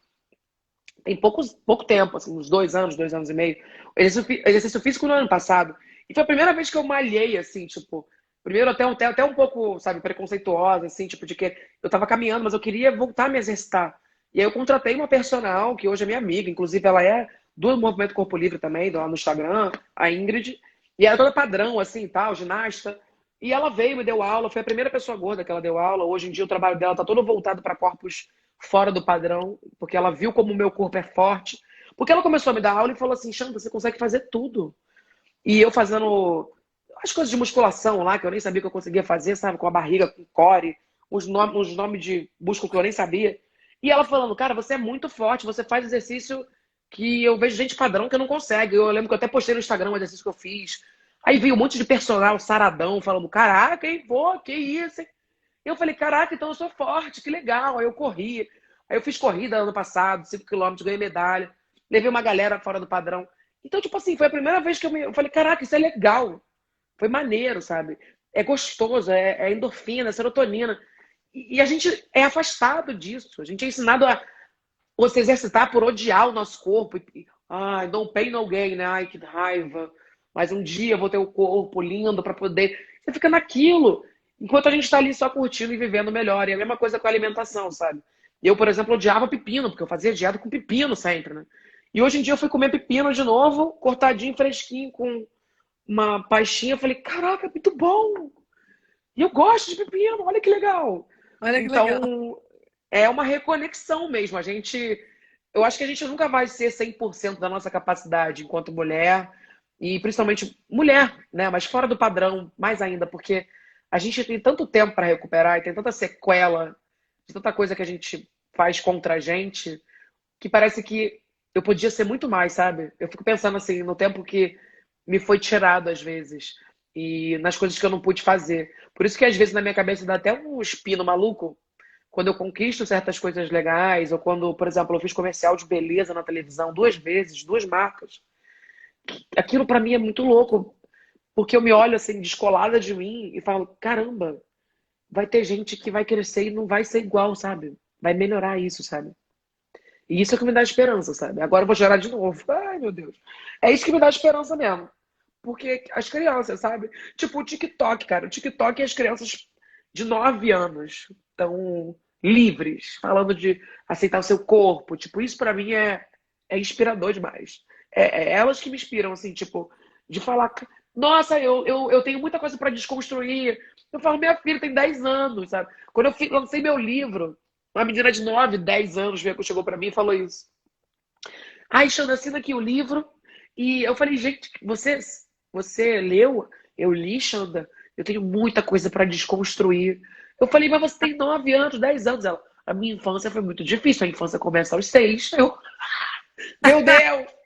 tem pouco tempo, assim, uns 2 anos e meio. Exercício físico no ano passado. E foi a primeira vez que eu malhei, assim, tipo, primeiro até um pouco, sabe, preconceituosa, assim, tipo, de que eu tava caminhando, mas eu queria voltar a me exercitar. E aí eu contratei uma personal, que hoje é minha amiga, inclusive ela é do Movimento Corpo Livre também, lá no Instagram, a Ingrid. E ela é toda padrão, assim, tal, ginasta. E ela veio, me deu aula, foi a primeira pessoa gorda que ela deu aula. Hoje em dia o trabalho dela tá todo voltado para corpos fora do padrão, porque ela viu como o meu corpo é forte. Porque ela começou a me dar aula e falou assim: Xanda, você consegue fazer tudo. E eu fazendo as coisas de musculação lá, que eu nem sabia que eu conseguia fazer, sabe? Com a barriga, com core, uns nomes de músculo que eu nem sabia. E ela falando: cara, você é muito forte, você faz exercício que eu vejo gente padrão que não consegue. Eu lembro que eu até postei no Instagram um exercício que eu fiz. Aí veio um monte de personal saradão falando: caraca, hein, pô, que isso, hein? Eu falei, caraca, então eu sou forte, que legal. Aí eu corri. Aí eu fiz corrida ano passado, 5 quilômetros, ganhei medalha. Levei uma galera fora do padrão. Então, tipo assim, foi a primeira vez que eu falei, caraca, isso é legal. Foi maneiro, sabe? É gostoso, é endorfina, é serotonina. E a gente é afastado disso. A gente é ensinado a se exercitar por odiar o nosso corpo. Ai, no pain, no gain, né? Ai, que raiva. Mas um dia eu vou ter o corpo lindo para poder. Você fica naquilo. Enquanto a gente tá ali só curtindo e vivendo melhor. E a mesma coisa com a alimentação, sabe? Eu, por exemplo, odiava pepino, porque eu fazia dieta com pepino sempre, né? E hoje em dia eu fui comer pepino de novo, cortadinho, fresquinho, com uma pastinha. Eu falei, caraca, é muito bom! E eu gosto de pepino, olha que legal! Olha que legal. Então, é uma reconexão mesmo. Eu acho que a gente nunca vai ser 100% da nossa capacidade enquanto mulher, e principalmente mulher, né? Mas fora do padrão, mais ainda, porque a gente tem tanto tempo para recuperar e tem tanta sequela de tanta coisa que a gente faz contra a gente, que parece que eu podia ser muito mais, sabe? Eu fico pensando assim, no tempo que me foi tirado às vezes e nas coisas que eu não pude fazer. Por isso que às vezes na minha cabeça dá até um espino maluco quando eu conquisto certas coisas legais, ou quando, por exemplo, eu fiz comercial de beleza na televisão 2 vezes, 2 marcas. Aquilo pra mim é muito louco, porque eu me olho assim, descolada de mim e falo, caramba, vai ter gente que vai crescer e não vai ser igual, sabe? Vai melhorar isso, sabe? E isso é que me dá esperança, sabe? Agora eu vou chorar de novo. Ai, meu Deus. É isso que me dá esperança mesmo. Porque as crianças, sabe? Tipo o TikTok, cara. O TikTok e as crianças de 9 anos estão livres, falando de aceitar o seu corpo. Tipo, isso pra mim é inspirador demais. É elas que me inspiram, assim, tipo, de falar, nossa, eu tenho muita coisa pra desconstruir. Eu falo, minha filha tem 10 anos, sabe? Quando lancei meu livro, uma menina de 9, 10 anos chegou pra mim e falou isso. Ai, Xanda, assina aqui o livro. E eu falei, gente, você leu? Eu li, Xanda. Eu tenho muita coisa para desconstruir. Eu falei, mas você tem 9 anos, 10 anos. Ela, a minha infância foi muito difícil. A infância começa aos 6. Meu Deus!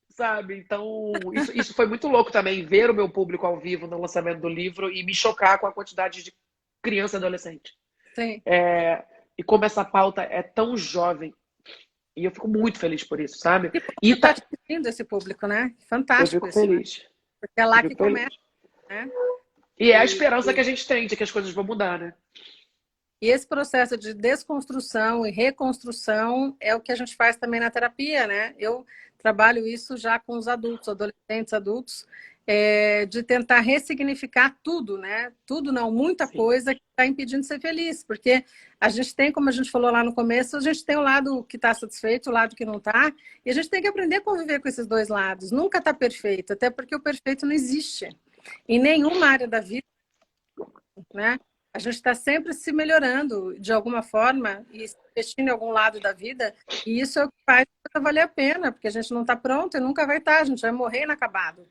Sabe? Então, isso foi muito louco também, ver o meu público ao vivo no lançamento do livro e me chocar com a quantidade de criança e adolescente. Sim. E como essa pauta é tão jovem. E eu fico muito feliz por isso, sabe? Que bom que E está tá, atingindo esse público, né? eu Fantástico fico isso, né? feliz. Porque é Eu lá que fico começa, feliz. né? E é a E, esperança que a gente tem de que as coisas vão mudar, né? e esse processo de desconstrução e reconstrução é o que a gente faz também na terapia, né? Eu trabalho isso já com os adultos, adolescentes, adultos, de tentar ressignificar tudo, né? Tudo não, muita Sim. coisa que está impedindo de ser feliz, porque a gente tem, como a gente falou lá no começo, a gente tem o lado que está satisfeito, o lado que não está, e a gente tem que aprender a conviver com esses dois lados. Nunca está perfeito, até porque o perfeito não existe em nenhuma área da vida, né? A gente está sempre se melhorando de alguma forma e se investindo em algum lado da vida, e isso é o que faz a coisa valer a pena, porque a gente não está pronto e nunca vai estar, a gente vai morrer inacabado.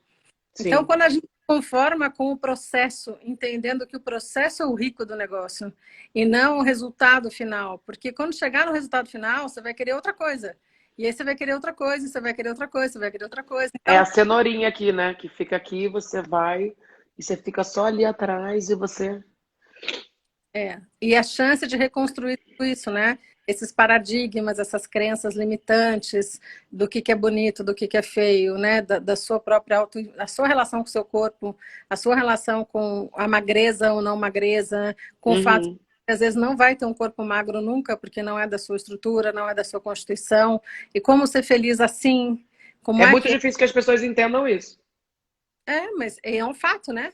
Então, Sim. quando a gente se conforma com o processo, entendendo que o processo é o rico do negócio e não o resultado final, porque quando chegar no resultado final, você vai querer outra coisa. E aí você vai querer outra coisa, você vai querer outra coisa, você vai querer outra coisa. É a Então, cenourinha aqui, né? Que fica aqui, você vai e você fica só ali atrás e você. e a chance de reconstruir tudo isso, né? Esses paradigmas, essas crenças limitantes do que é bonito, do que é feio, né? Da sua própria a sua relação com o seu corpo, a sua relação com a magreza ou não magreza, com o fato Uhum. que às vezes não vai ter um corpo magro nunca, porque não é da sua estrutura, não é da sua constituição, e como ser feliz assim, como É é muito que difícil que as pessoas entendam isso. mas é um fato, né?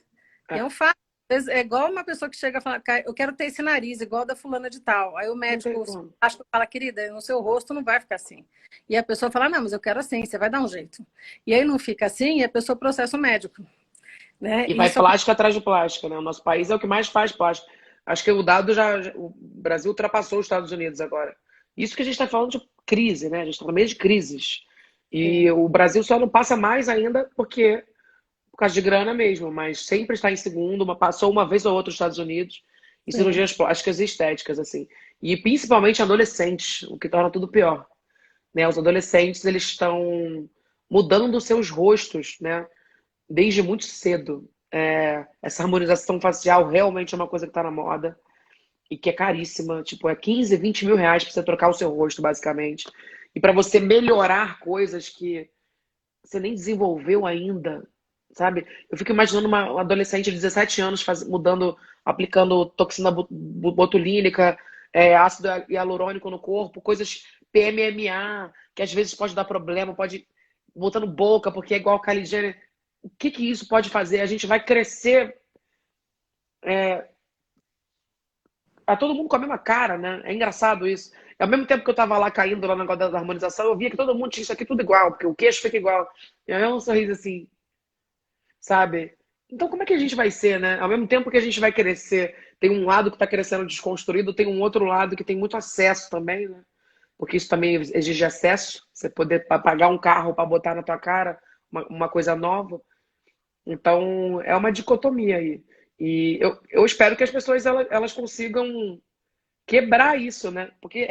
É É, um fato. Às vezes é igual uma pessoa que chega e fala, "Cara, eu quero ter esse nariz igual da fulana de tal." Aí o não tem médico como. acho que fala, querida, no seu rosto não vai ficar assim. E a pessoa fala, não, mas eu quero assim, você vai dar um jeito. E aí não fica assim e a pessoa processa o médico, né? E E vai isso plástica atrás de plástica, né? O nosso país é o que mais faz plástica. Acho que o dado o Brasil ultrapassou os Estados Unidos agora. Isso que a gente está falando de crise, né? A gente está no meio de crises. E assim, o Brasil só não passa mais ainda porque por causa de grana mesmo, mas sempre está em segundo, passou uma vez ou outra os Estados Unidos, em sim, cirurgias plásticas e estéticas, assim. E principalmente adolescentes, o que torna tudo pior. Né? Os adolescentes, eles estão mudando os seus rostos, né? Desde muito cedo. Essa harmonização facial realmente é uma coisa que está na moda e que é caríssima. Tipo, é 15, 20 mil reais para você trocar o seu rosto, basicamente. E para você melhorar coisas que você nem desenvolveu ainda, sabe? Eu fico imaginando uma adolescente de 17 anos mudando, aplicando toxina botulínica, ácido hialurônico no corpo, coisas PMMA, que às vezes pode dar problema, pode botando boca, porque é igual a Kylie Jenner. O que que isso pode fazer? A gente vai crescer a todo mundo com a mesma cara, né? É engraçado isso. Ao mesmo tempo que eu tava lá caindo lá no negócio da harmonização, eu via que todo mundo tinha isso aqui tudo igual, porque o queixo fica igual. E aí é um sorriso assim, sabe? Então como é que a gente vai ser, né? Ao mesmo tempo que a gente vai crescer, tem um lado que tá crescendo desconstruído, tem um outro lado que tem muito acesso também, né? Porque isso também exige acesso, você poder pagar um carro para botar na tua cara uma coisa nova. Então é uma dicotomia aí. E eu espero que as pessoas elas consigam quebrar isso, né? Porque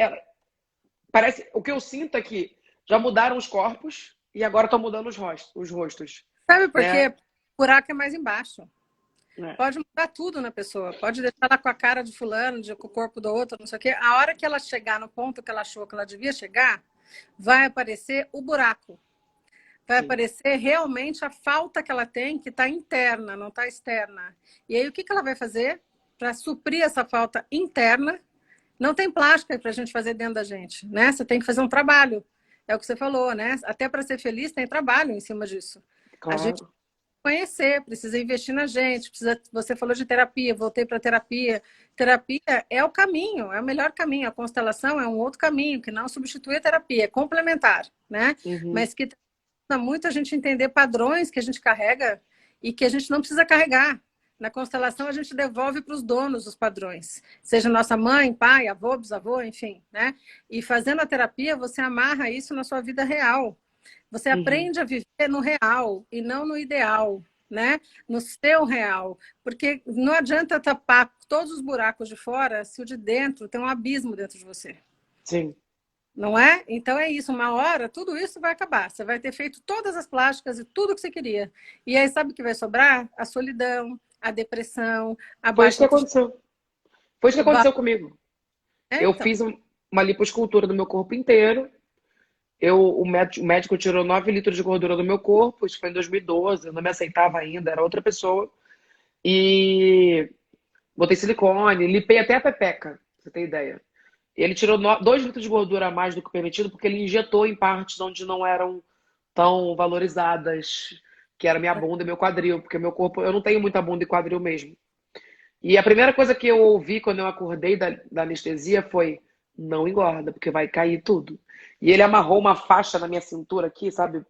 parece, o que eu sinto é que já mudaram os corpos e agora estão mudando os rostos, Sabe por né? quê? O buraco é mais embaixo. É. Pode mudar tudo na pessoa. Pode deixar ela com a cara de fulano, com o corpo do outro, não sei o quê. A hora que ela chegar no ponto que ela achou que ela devia chegar, vai aparecer o buraco. Vai Sim. aparecer realmente a falta que ela tem, que está interna, não está externa. E aí, o que ela vai fazer para suprir essa falta interna? Não tem plástica para a gente fazer dentro da gente, né? Você tem que fazer um trabalho. É o que você falou, né? Até para ser feliz tem trabalho em cima disso. A gente Claro. conhecer, precisa investir na gente, precisa, você falou de terapia, voltei para terapia. Terapia é o caminho, é o melhor caminho. A constelação é um outro caminho que não substitui a terapia, é complementar, né? Uhum. Mas que ajuda muito a gente entender padrões que a gente carrega e que a gente não precisa carregar. Na constelação, a gente devolve para os donos os padrões, seja nossa mãe, pai, avô, bisavô, enfim, né? E fazendo a terapia, você amarra isso na sua vida real. Você Uhum. aprende a viver no real e não no ideal, né? No seu real. Porque não adianta tapar todos os buracos de fora se o de dentro tem um abismo dentro de você. Sim. Não é? Então é isso, uma hora tudo isso vai acabar. Você vai ter feito todas as plásticas e tudo que você queria. E aí sabe o que vai sobrar? A solidão, a depressão, a Foi isso baixa que autoestima. aconteceu. Foi isso que aconteceu comigo. É, Eu então. fiz uma lipoescultura do meu corpo inteiro. O médico tirou 9 litros de gordura do meu corpo. Isso foi em 2012. Eu não me aceitava ainda, era outra pessoa. E botei silicone, lipei até a pepeca, pra você ter ideia. Ele tirou 2 litros de gordura a mais do que o permitido, porque ele injetou em partes onde não eram tão valorizadas, que era minha bunda e meu quadril, porque meu corpo, eu não tenho muita bunda e quadril mesmo. E a primeira coisa que eu ouvi quando eu acordei da anestesia foi: não engorda, porque vai cair tudo. E ele amarrou uma faixa na minha cintura aqui, sabe?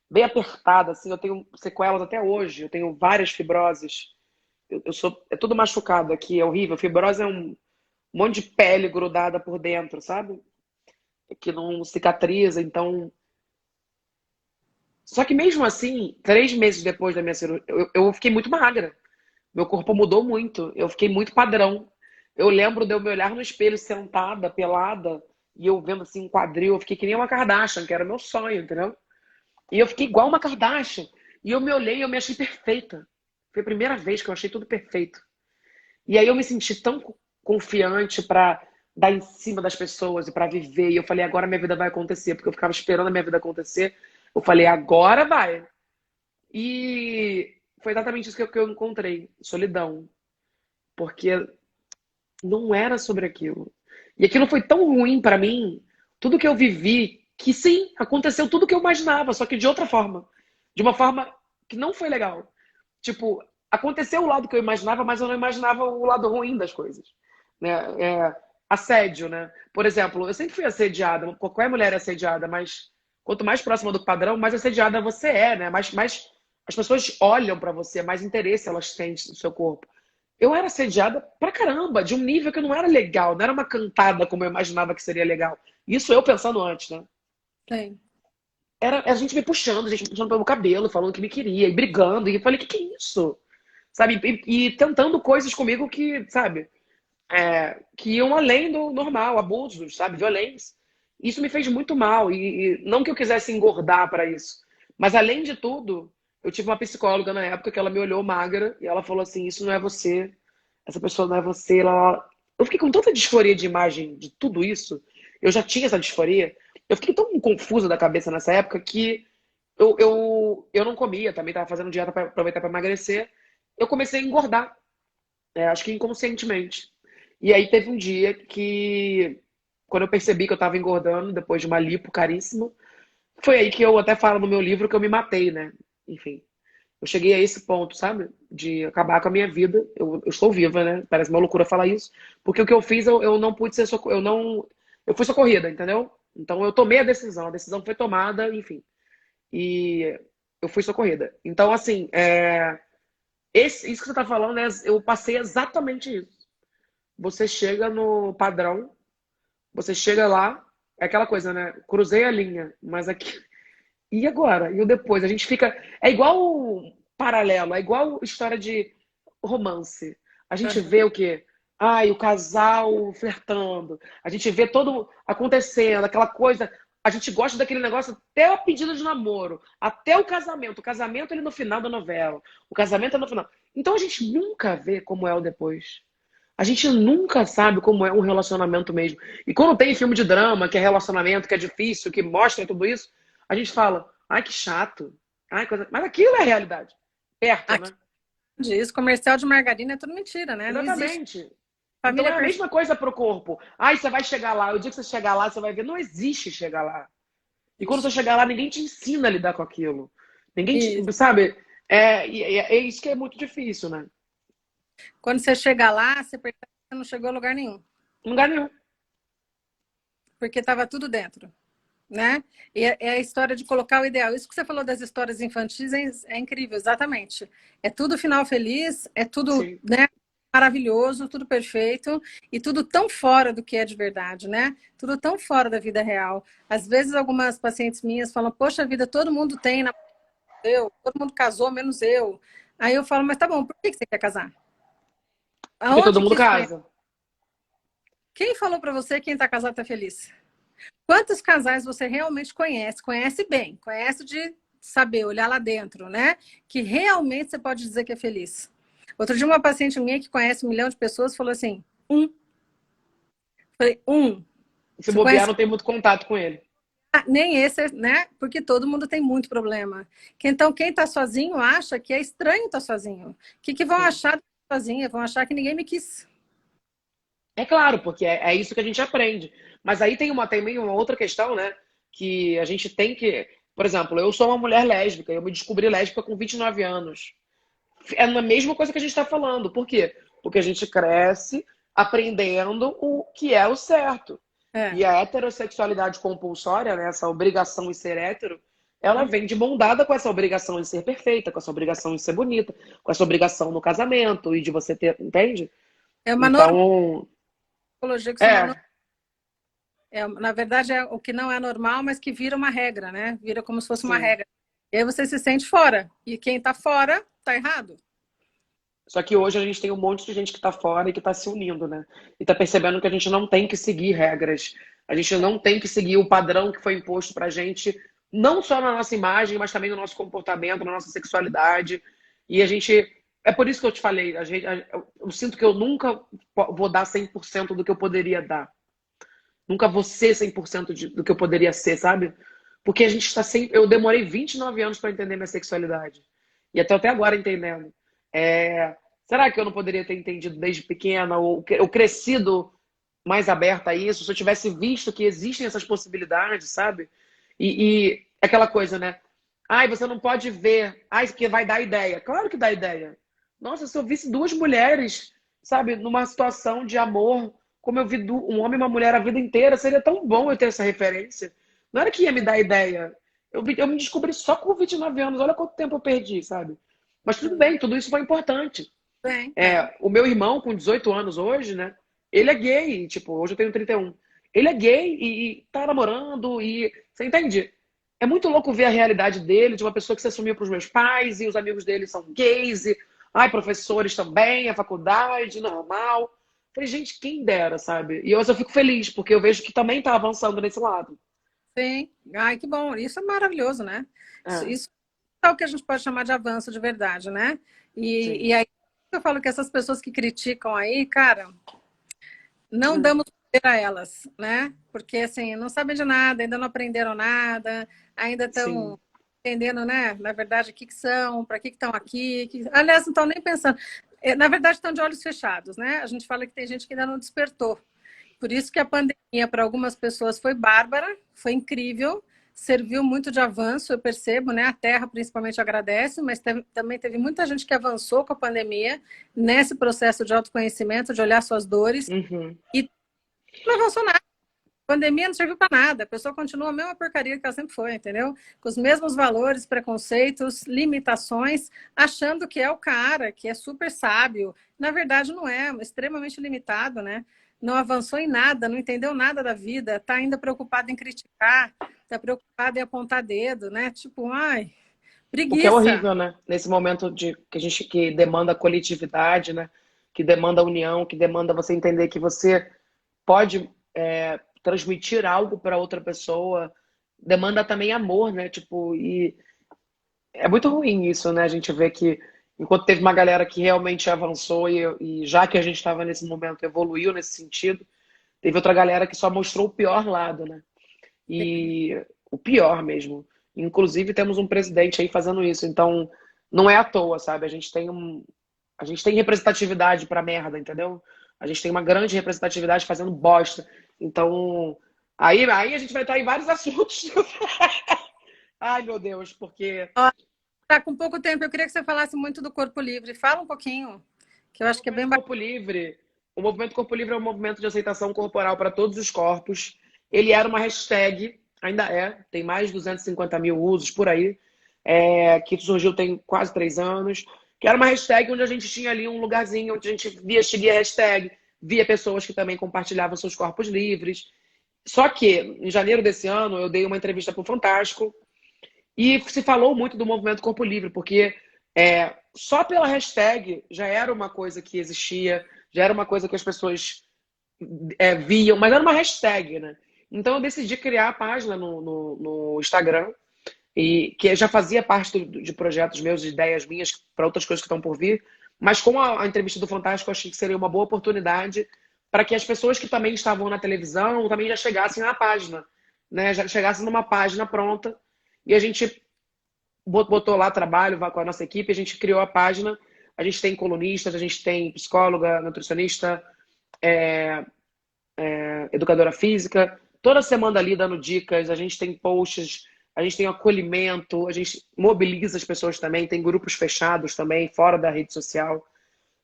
Bem apertada, assim. Eu tenho sequelas até hoje, eu tenho várias fibroses. Eu sou, é tudo machucado aqui, é horrível. Fibrose é um monte de pele grudada por dentro, sabe? Que não cicatriza, então. Só que mesmo assim, 3 meses depois da minha cirurgia, eu fiquei muito magra. Meu corpo mudou muito. Eu fiquei muito padrão. Eu lembro de eu me olhar no espelho sentada, pelada, e eu vendo assim um quadril. Eu fiquei que nem uma Kardashian, que era o meu sonho, entendeu? E eu fiquei igual uma Kardashian. E eu me olhei e eu me achei perfeita. Foi a primeira vez que eu achei tudo perfeito. E aí eu me senti tão confiante para dar em cima das pessoas e para viver. E eu falei: agora minha vida vai acontecer, porque eu ficava esperando a minha vida acontecer. Eu falei: agora vai. E foi exatamente isso que eu encontrei: solidão. Porque não era sobre aquilo. E aquilo foi tão ruim para mim, tudo que eu vivi, que sim, aconteceu tudo que eu imaginava, só que de outra forma. De uma forma que não foi legal. Tipo, aconteceu o lado que eu imaginava, mas eu não imaginava o lado ruim das coisas. Né? Assédio, né? Por exemplo, eu sempre fui assediada, qualquer mulher é assediada, mas quanto mais próxima do padrão, mais assediada você é, né? Mais as pessoas olham para você, mais interesse elas têm no seu corpo. Eu era assediada pra caramba, de um nível que não era legal, não era uma cantada como eu imaginava que seria legal. Isso eu pensando antes, né? Tem. Era a gente me puxando, a gente me puxando pelo cabelo, falando que me queria, e brigando, e eu falei: que é isso? Sabe? E tentando coisas comigo que, sabe, que iam além do normal, abusos, sabe? Violência. Isso me fez muito mal, e não que eu quisesse engordar para isso, mas além de tudo, eu tive uma psicóloga na época que ela me olhou magra e ela falou assim: isso não é você, essa pessoa não é você. Eu fiquei com tanta disforia de imagem de tudo isso, eu já tinha essa disforia, eu fiquei tão confusa da cabeça nessa época que eu não comia, também estava fazendo dieta para aproveitar para emagrecer. Eu comecei a engordar, acho que inconscientemente. E aí teve um dia que, quando eu percebi que eu estava engordando, depois de uma lipo caríssima, foi aí que eu até falo no meu livro que eu me matei, né? Enfim, eu cheguei a esse ponto, sabe? De acabar com a minha vida. Eu estou viva, né? Parece uma loucura falar isso. Porque o que eu fiz, eu não pude ser eu não. Eu fui socorrida, entendeu? Então eu tomei a decisão foi tomada, enfim. E eu fui socorrida. Então, assim, isso que você está falando, eu passei exatamente isso. Você chega no padrão, você chega lá, é aquela coisa, né? Cruzei a linha, mas aqui. E agora? E o depois? A gente fica. É igual paralelo, é igual história de romance. A gente Uhum. vê o quê? Ai, o casal flertando. A gente vê todo acontecendo, aquela coisa. A gente gosta daquele negócio até a pedida de namoro, até o casamento. O casamento ele no final da novela. O casamento é no final. Então a gente nunca vê como é o depois. A gente nunca sabe como é um relacionamento mesmo. E quando tem filme de drama, que é relacionamento, que é difícil, que mostra tudo isso, a gente fala, ai, que chato. Ai, coisa... Mas aquilo é a realidade. Perto, Aqui né? diz, comercial de margarina é tudo mentira, né? Não existe Exatamente. Então família é a perfeita. mesma coisa para o corpo. Ai, você vai chegar lá. O dia que você chegar lá, você vai ver. Não existe chegar lá. E quando você chegar lá, ninguém te ensina a lidar com aquilo. Ninguém te, Isso. sabe? É isso que é muito difícil, né? Quando você chega lá, você percebe que você não chegou a lugar nenhum, Em lugar nenhum. porque estava tudo dentro, né? E é a história de colocar o ideal. Isso que você falou das histórias infantis é incrível, exatamente. É tudo final feliz, é tudo, Sim. né, maravilhoso, tudo perfeito e tudo tão fora do que é de verdade, né? Tudo tão fora da vida real. Às vezes algumas pacientes minhas falam: "Poxa vida, todo mundo tem, eu, todo mundo casou menos eu". Aí eu falo: "Mas tá bom, por que você quer casar? Porque todo Aonde mundo que isso conhece? casa. Quem falou para você que quem está casado está feliz? Quantos casais você realmente conhece? Conhece bem, conhece de saber, olhar lá dentro, né? Que realmente você pode dizer que é feliz. Outro dia, uma paciente minha que conhece 1 milhão de pessoas falou assim: Falei, Se você bobear, conhece? não tem muito contato com ele. Ah, nem esse, né? Porque todo mundo tem muito problema. Então, quem está sozinho acha que é estranho estar sozinho. O que vão Sim. achar de estar sozinha? Vão achar que ninguém me quis. É claro, porque é isso que a gente aprende. Mas aí tem uma outra questão, né? Que a gente tem que. Por exemplo, eu sou uma mulher lésbica, eu me descobri lésbica com 29 anos. É a mesma coisa que a gente está falando. Por quê? Porque a gente cresce aprendendo o que é o certo. É. E a heterossexualidade compulsória, né, essa obrigação de ser hétero, ela vem de mão dada com essa obrigação de ser perfeita, com essa obrigação de ser bonita, com essa obrigação no casamento e de você ter, entende? É uma Então, normologia que se chama. é, Na verdade, é o que não é normal, mas que vira uma regra, né? Vira como se fosse uma sim. regra. E aí você se sente fora. E quem tá fora, tá errado. Só que hoje a gente tem um monte de gente que tá fora e que tá se unindo, né? E tá percebendo que a gente não tem que seguir regras. A gente não tem que seguir o padrão que foi imposto pra gente, não só na nossa imagem, mas também no nosso comportamento, na nossa sexualidade. E a gente. É por isso que eu te falei, eu sinto que eu nunca vou dar 100% do que eu poderia dar. Nunca vou ser 100% do que eu poderia ser, sabe? Porque a gente está sempre. Eu demorei 29 anos para entender minha sexualidade. E até agora entendendo. É, será que eu não poderia ter entendido desde pequena ou crescido mais aberta a isso? Se eu tivesse visto que existem essas possibilidades, sabe? E aquela coisa, né? Ai, você não pode ver. Ai, que vai dar ideia. Claro que dá ideia. Nossa, se eu visse duas mulheres, sabe, numa situação de amor, como eu vi um homem e uma mulher a vida inteira, seria tão bom eu ter essa referência. Não era que ia me dar ideia. Eu me descobri só com 29 anos. Olha quanto tempo eu perdi, sabe? Mas tudo bem, tudo isso foi importante. Bem, O meu irmão, com 18 anos hoje, né? Ele é gay, tipo, hoje eu tenho 31. Ele é gay e tá namorando e. Você entende? É muito louco ver a realidade dele, de uma pessoa que se assumiu para os meus pais e os amigos dele são gays e, ai, professores também, a faculdade, normal. Falei, gente, quem dera, sabe? E hoje eu fico feliz, porque eu vejo que também tá avançando nesse lado. sim. Ai, que bom. Isso é maravilhoso, né? Isso, É, isso é o que a gente pode chamar de avanço de verdade, né? E sim. aí eu falo que essas pessoas que criticam aí, cara, não Hum, damos poder a elas, né? Porque assim, não sabem de nada, ainda não aprenderam nada, ainda sim. estão entendendo, né? Na verdade, o que são, para que estão aqui. Aliás, não estão nem pensando. Na verdade, estão de olhos fechados, né? A gente fala que tem gente que ainda não despertou. Por isso que a pandemia, para algumas pessoas, foi bárbara, foi incrível, serviu muito de avanço, eu percebo, né? A Terra principalmente agradece, mas também teve muita gente que avançou com a pandemia nesse processo de autoconhecimento, de olhar suas dores, Uhum. e não avançou nada. A pandemia não serviu para nada, a pessoa continua a mesma porcaria que ela sempre foi, entendeu? Com os mesmos valores, preconceitos, limitações, achando que é o cara, que é super sábio. Na verdade, não é, extremamente limitado, né? Não avançou em nada, não entendeu nada da vida, está ainda preocupado em criticar, está preocupado em apontar dedo, né? Tipo, ai, O que é preguiça. horrível, né? Nesse momento de que a gente que demanda coletividade, né? que demanda união, que demanda você entender que você pode transmitir algo para outra pessoa, demanda também amor, né? Tipo, e é muito ruim isso, né? A gente vê que enquanto teve uma galera que realmente avançou e já que a gente estava nesse momento, evoluiu nesse sentido, teve outra galera que só mostrou o pior lado, né? E o pior mesmo. Inclusive, temos um presidente aí fazendo isso. Então, não é à toa, sabe? A gente tem representatividade pra merda, entendeu? A gente tem uma grande representatividade fazendo bosta. Então, aí a gente vai estar em vários assuntos. Ai, meu Deus, porque Ó, tá com pouco tempo, eu queria que você falasse muito do Corpo Livre. Fala um pouquinho, que eu o acho que é bem movimento bacana. Corpo Livre, o movimento Corpo Livre é um movimento de aceitação corporal para todos os corpos. Ele era uma hashtag, ainda é, tem mais de 250 mil usos por aí, que surgiu tem quase 3 anos, que era uma hashtag onde a gente tinha ali um lugarzinho onde a gente via, seguia a hashtag, via pessoas que também compartilhavam seus corpos livres. Só que, em janeiro desse ano, eu dei uma entrevista para o Fantástico e se falou muito do movimento Corpo Livre, porque só pela hashtag já era uma coisa que existia, já era uma coisa que as pessoas viam, mas era uma hashtag, né? Então eu decidi criar a página no Instagram, e que já fazia parte de projetos meus, de ideias minhas para outras coisas que estão por vir, mas com a entrevista do Fantástico, eu achei que seria uma boa oportunidade para que as pessoas que também estavam na televisão também já chegassem na página, né? Já chegassem numa página pronta, e a gente botou lá trabalho com a nossa equipe, a gente criou a página, a gente tem colunistas, a gente tem psicóloga, nutricionista, educadora física, toda semana ali dando dicas, a gente tem posts, a gente tem acolhimento, a gente mobiliza as pessoas também, tem grupos fechados também, fora da rede social.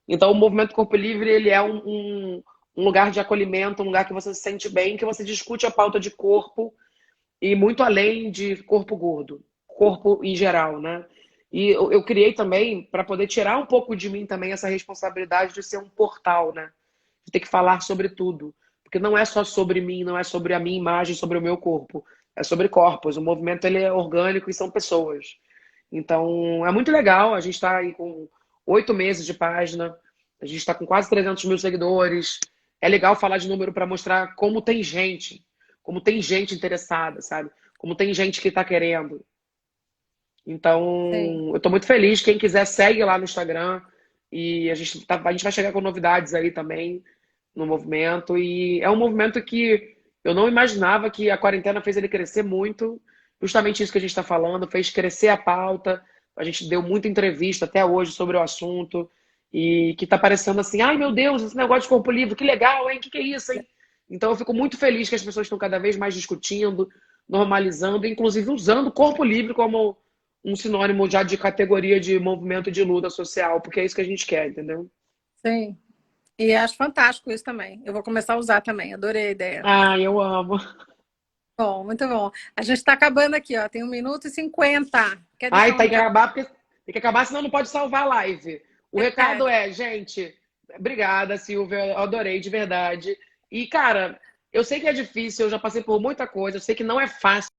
Então o Movimento Corpo Livre, ele é um lugar de acolhimento, um lugar que você se sente bem, que você discute a pauta de corpo e muito além de corpo gordo, corpo em geral, né? E eu criei também para poder tirar um pouco de mim também essa responsabilidade de ser um portal, né? De ter que falar sobre tudo. Porque não é só sobre mim, não é sobre a minha imagem, sobre o meu corpo. É sobre corpos. O movimento ele é orgânico e são pessoas. Então, é muito legal. A gente está aí com 8 meses de página. A gente está com quase 300 mil seguidores. É legal falar de número para mostrar como tem gente interessada, sabe? Como tem gente que está querendo. Sim. Então, eu estou muito feliz. Quem quiser, segue lá no Instagram. E a gente vai chegar com novidades aí também no movimento. E é um movimento que eu não imaginava que a quarentena fez ele crescer muito. Justamente isso que a gente está falando, fez crescer a pauta. A gente deu muita entrevista até hoje sobre o assunto. E que está parecendo assim, ai meu Deus, esse negócio de corpo livre, que legal, hein? Que é isso, hein? Então eu fico muito feliz que as pessoas estão cada vez mais discutindo, normalizando, inclusive usando o corpo livre como um sinônimo já de categoria de movimento de luta social, porque é isso que a gente quer, entendeu? Sim. E acho fantástico isso também. Eu vou começar a usar também. Adorei a ideia. Ah, eu amo. Bom, muito bom. A gente está acabando aqui, ó. Tem 1 minuto e 50. Quer deixar Ai, um tem que recado? acabar, porque tem que acabar, senão não pode salvar a live. O recado Repete. é, gente, obrigada, Silvia, eu adorei de verdade. E, cara, eu sei que é difícil, eu já passei por muita coisa, eu sei que não é fácil.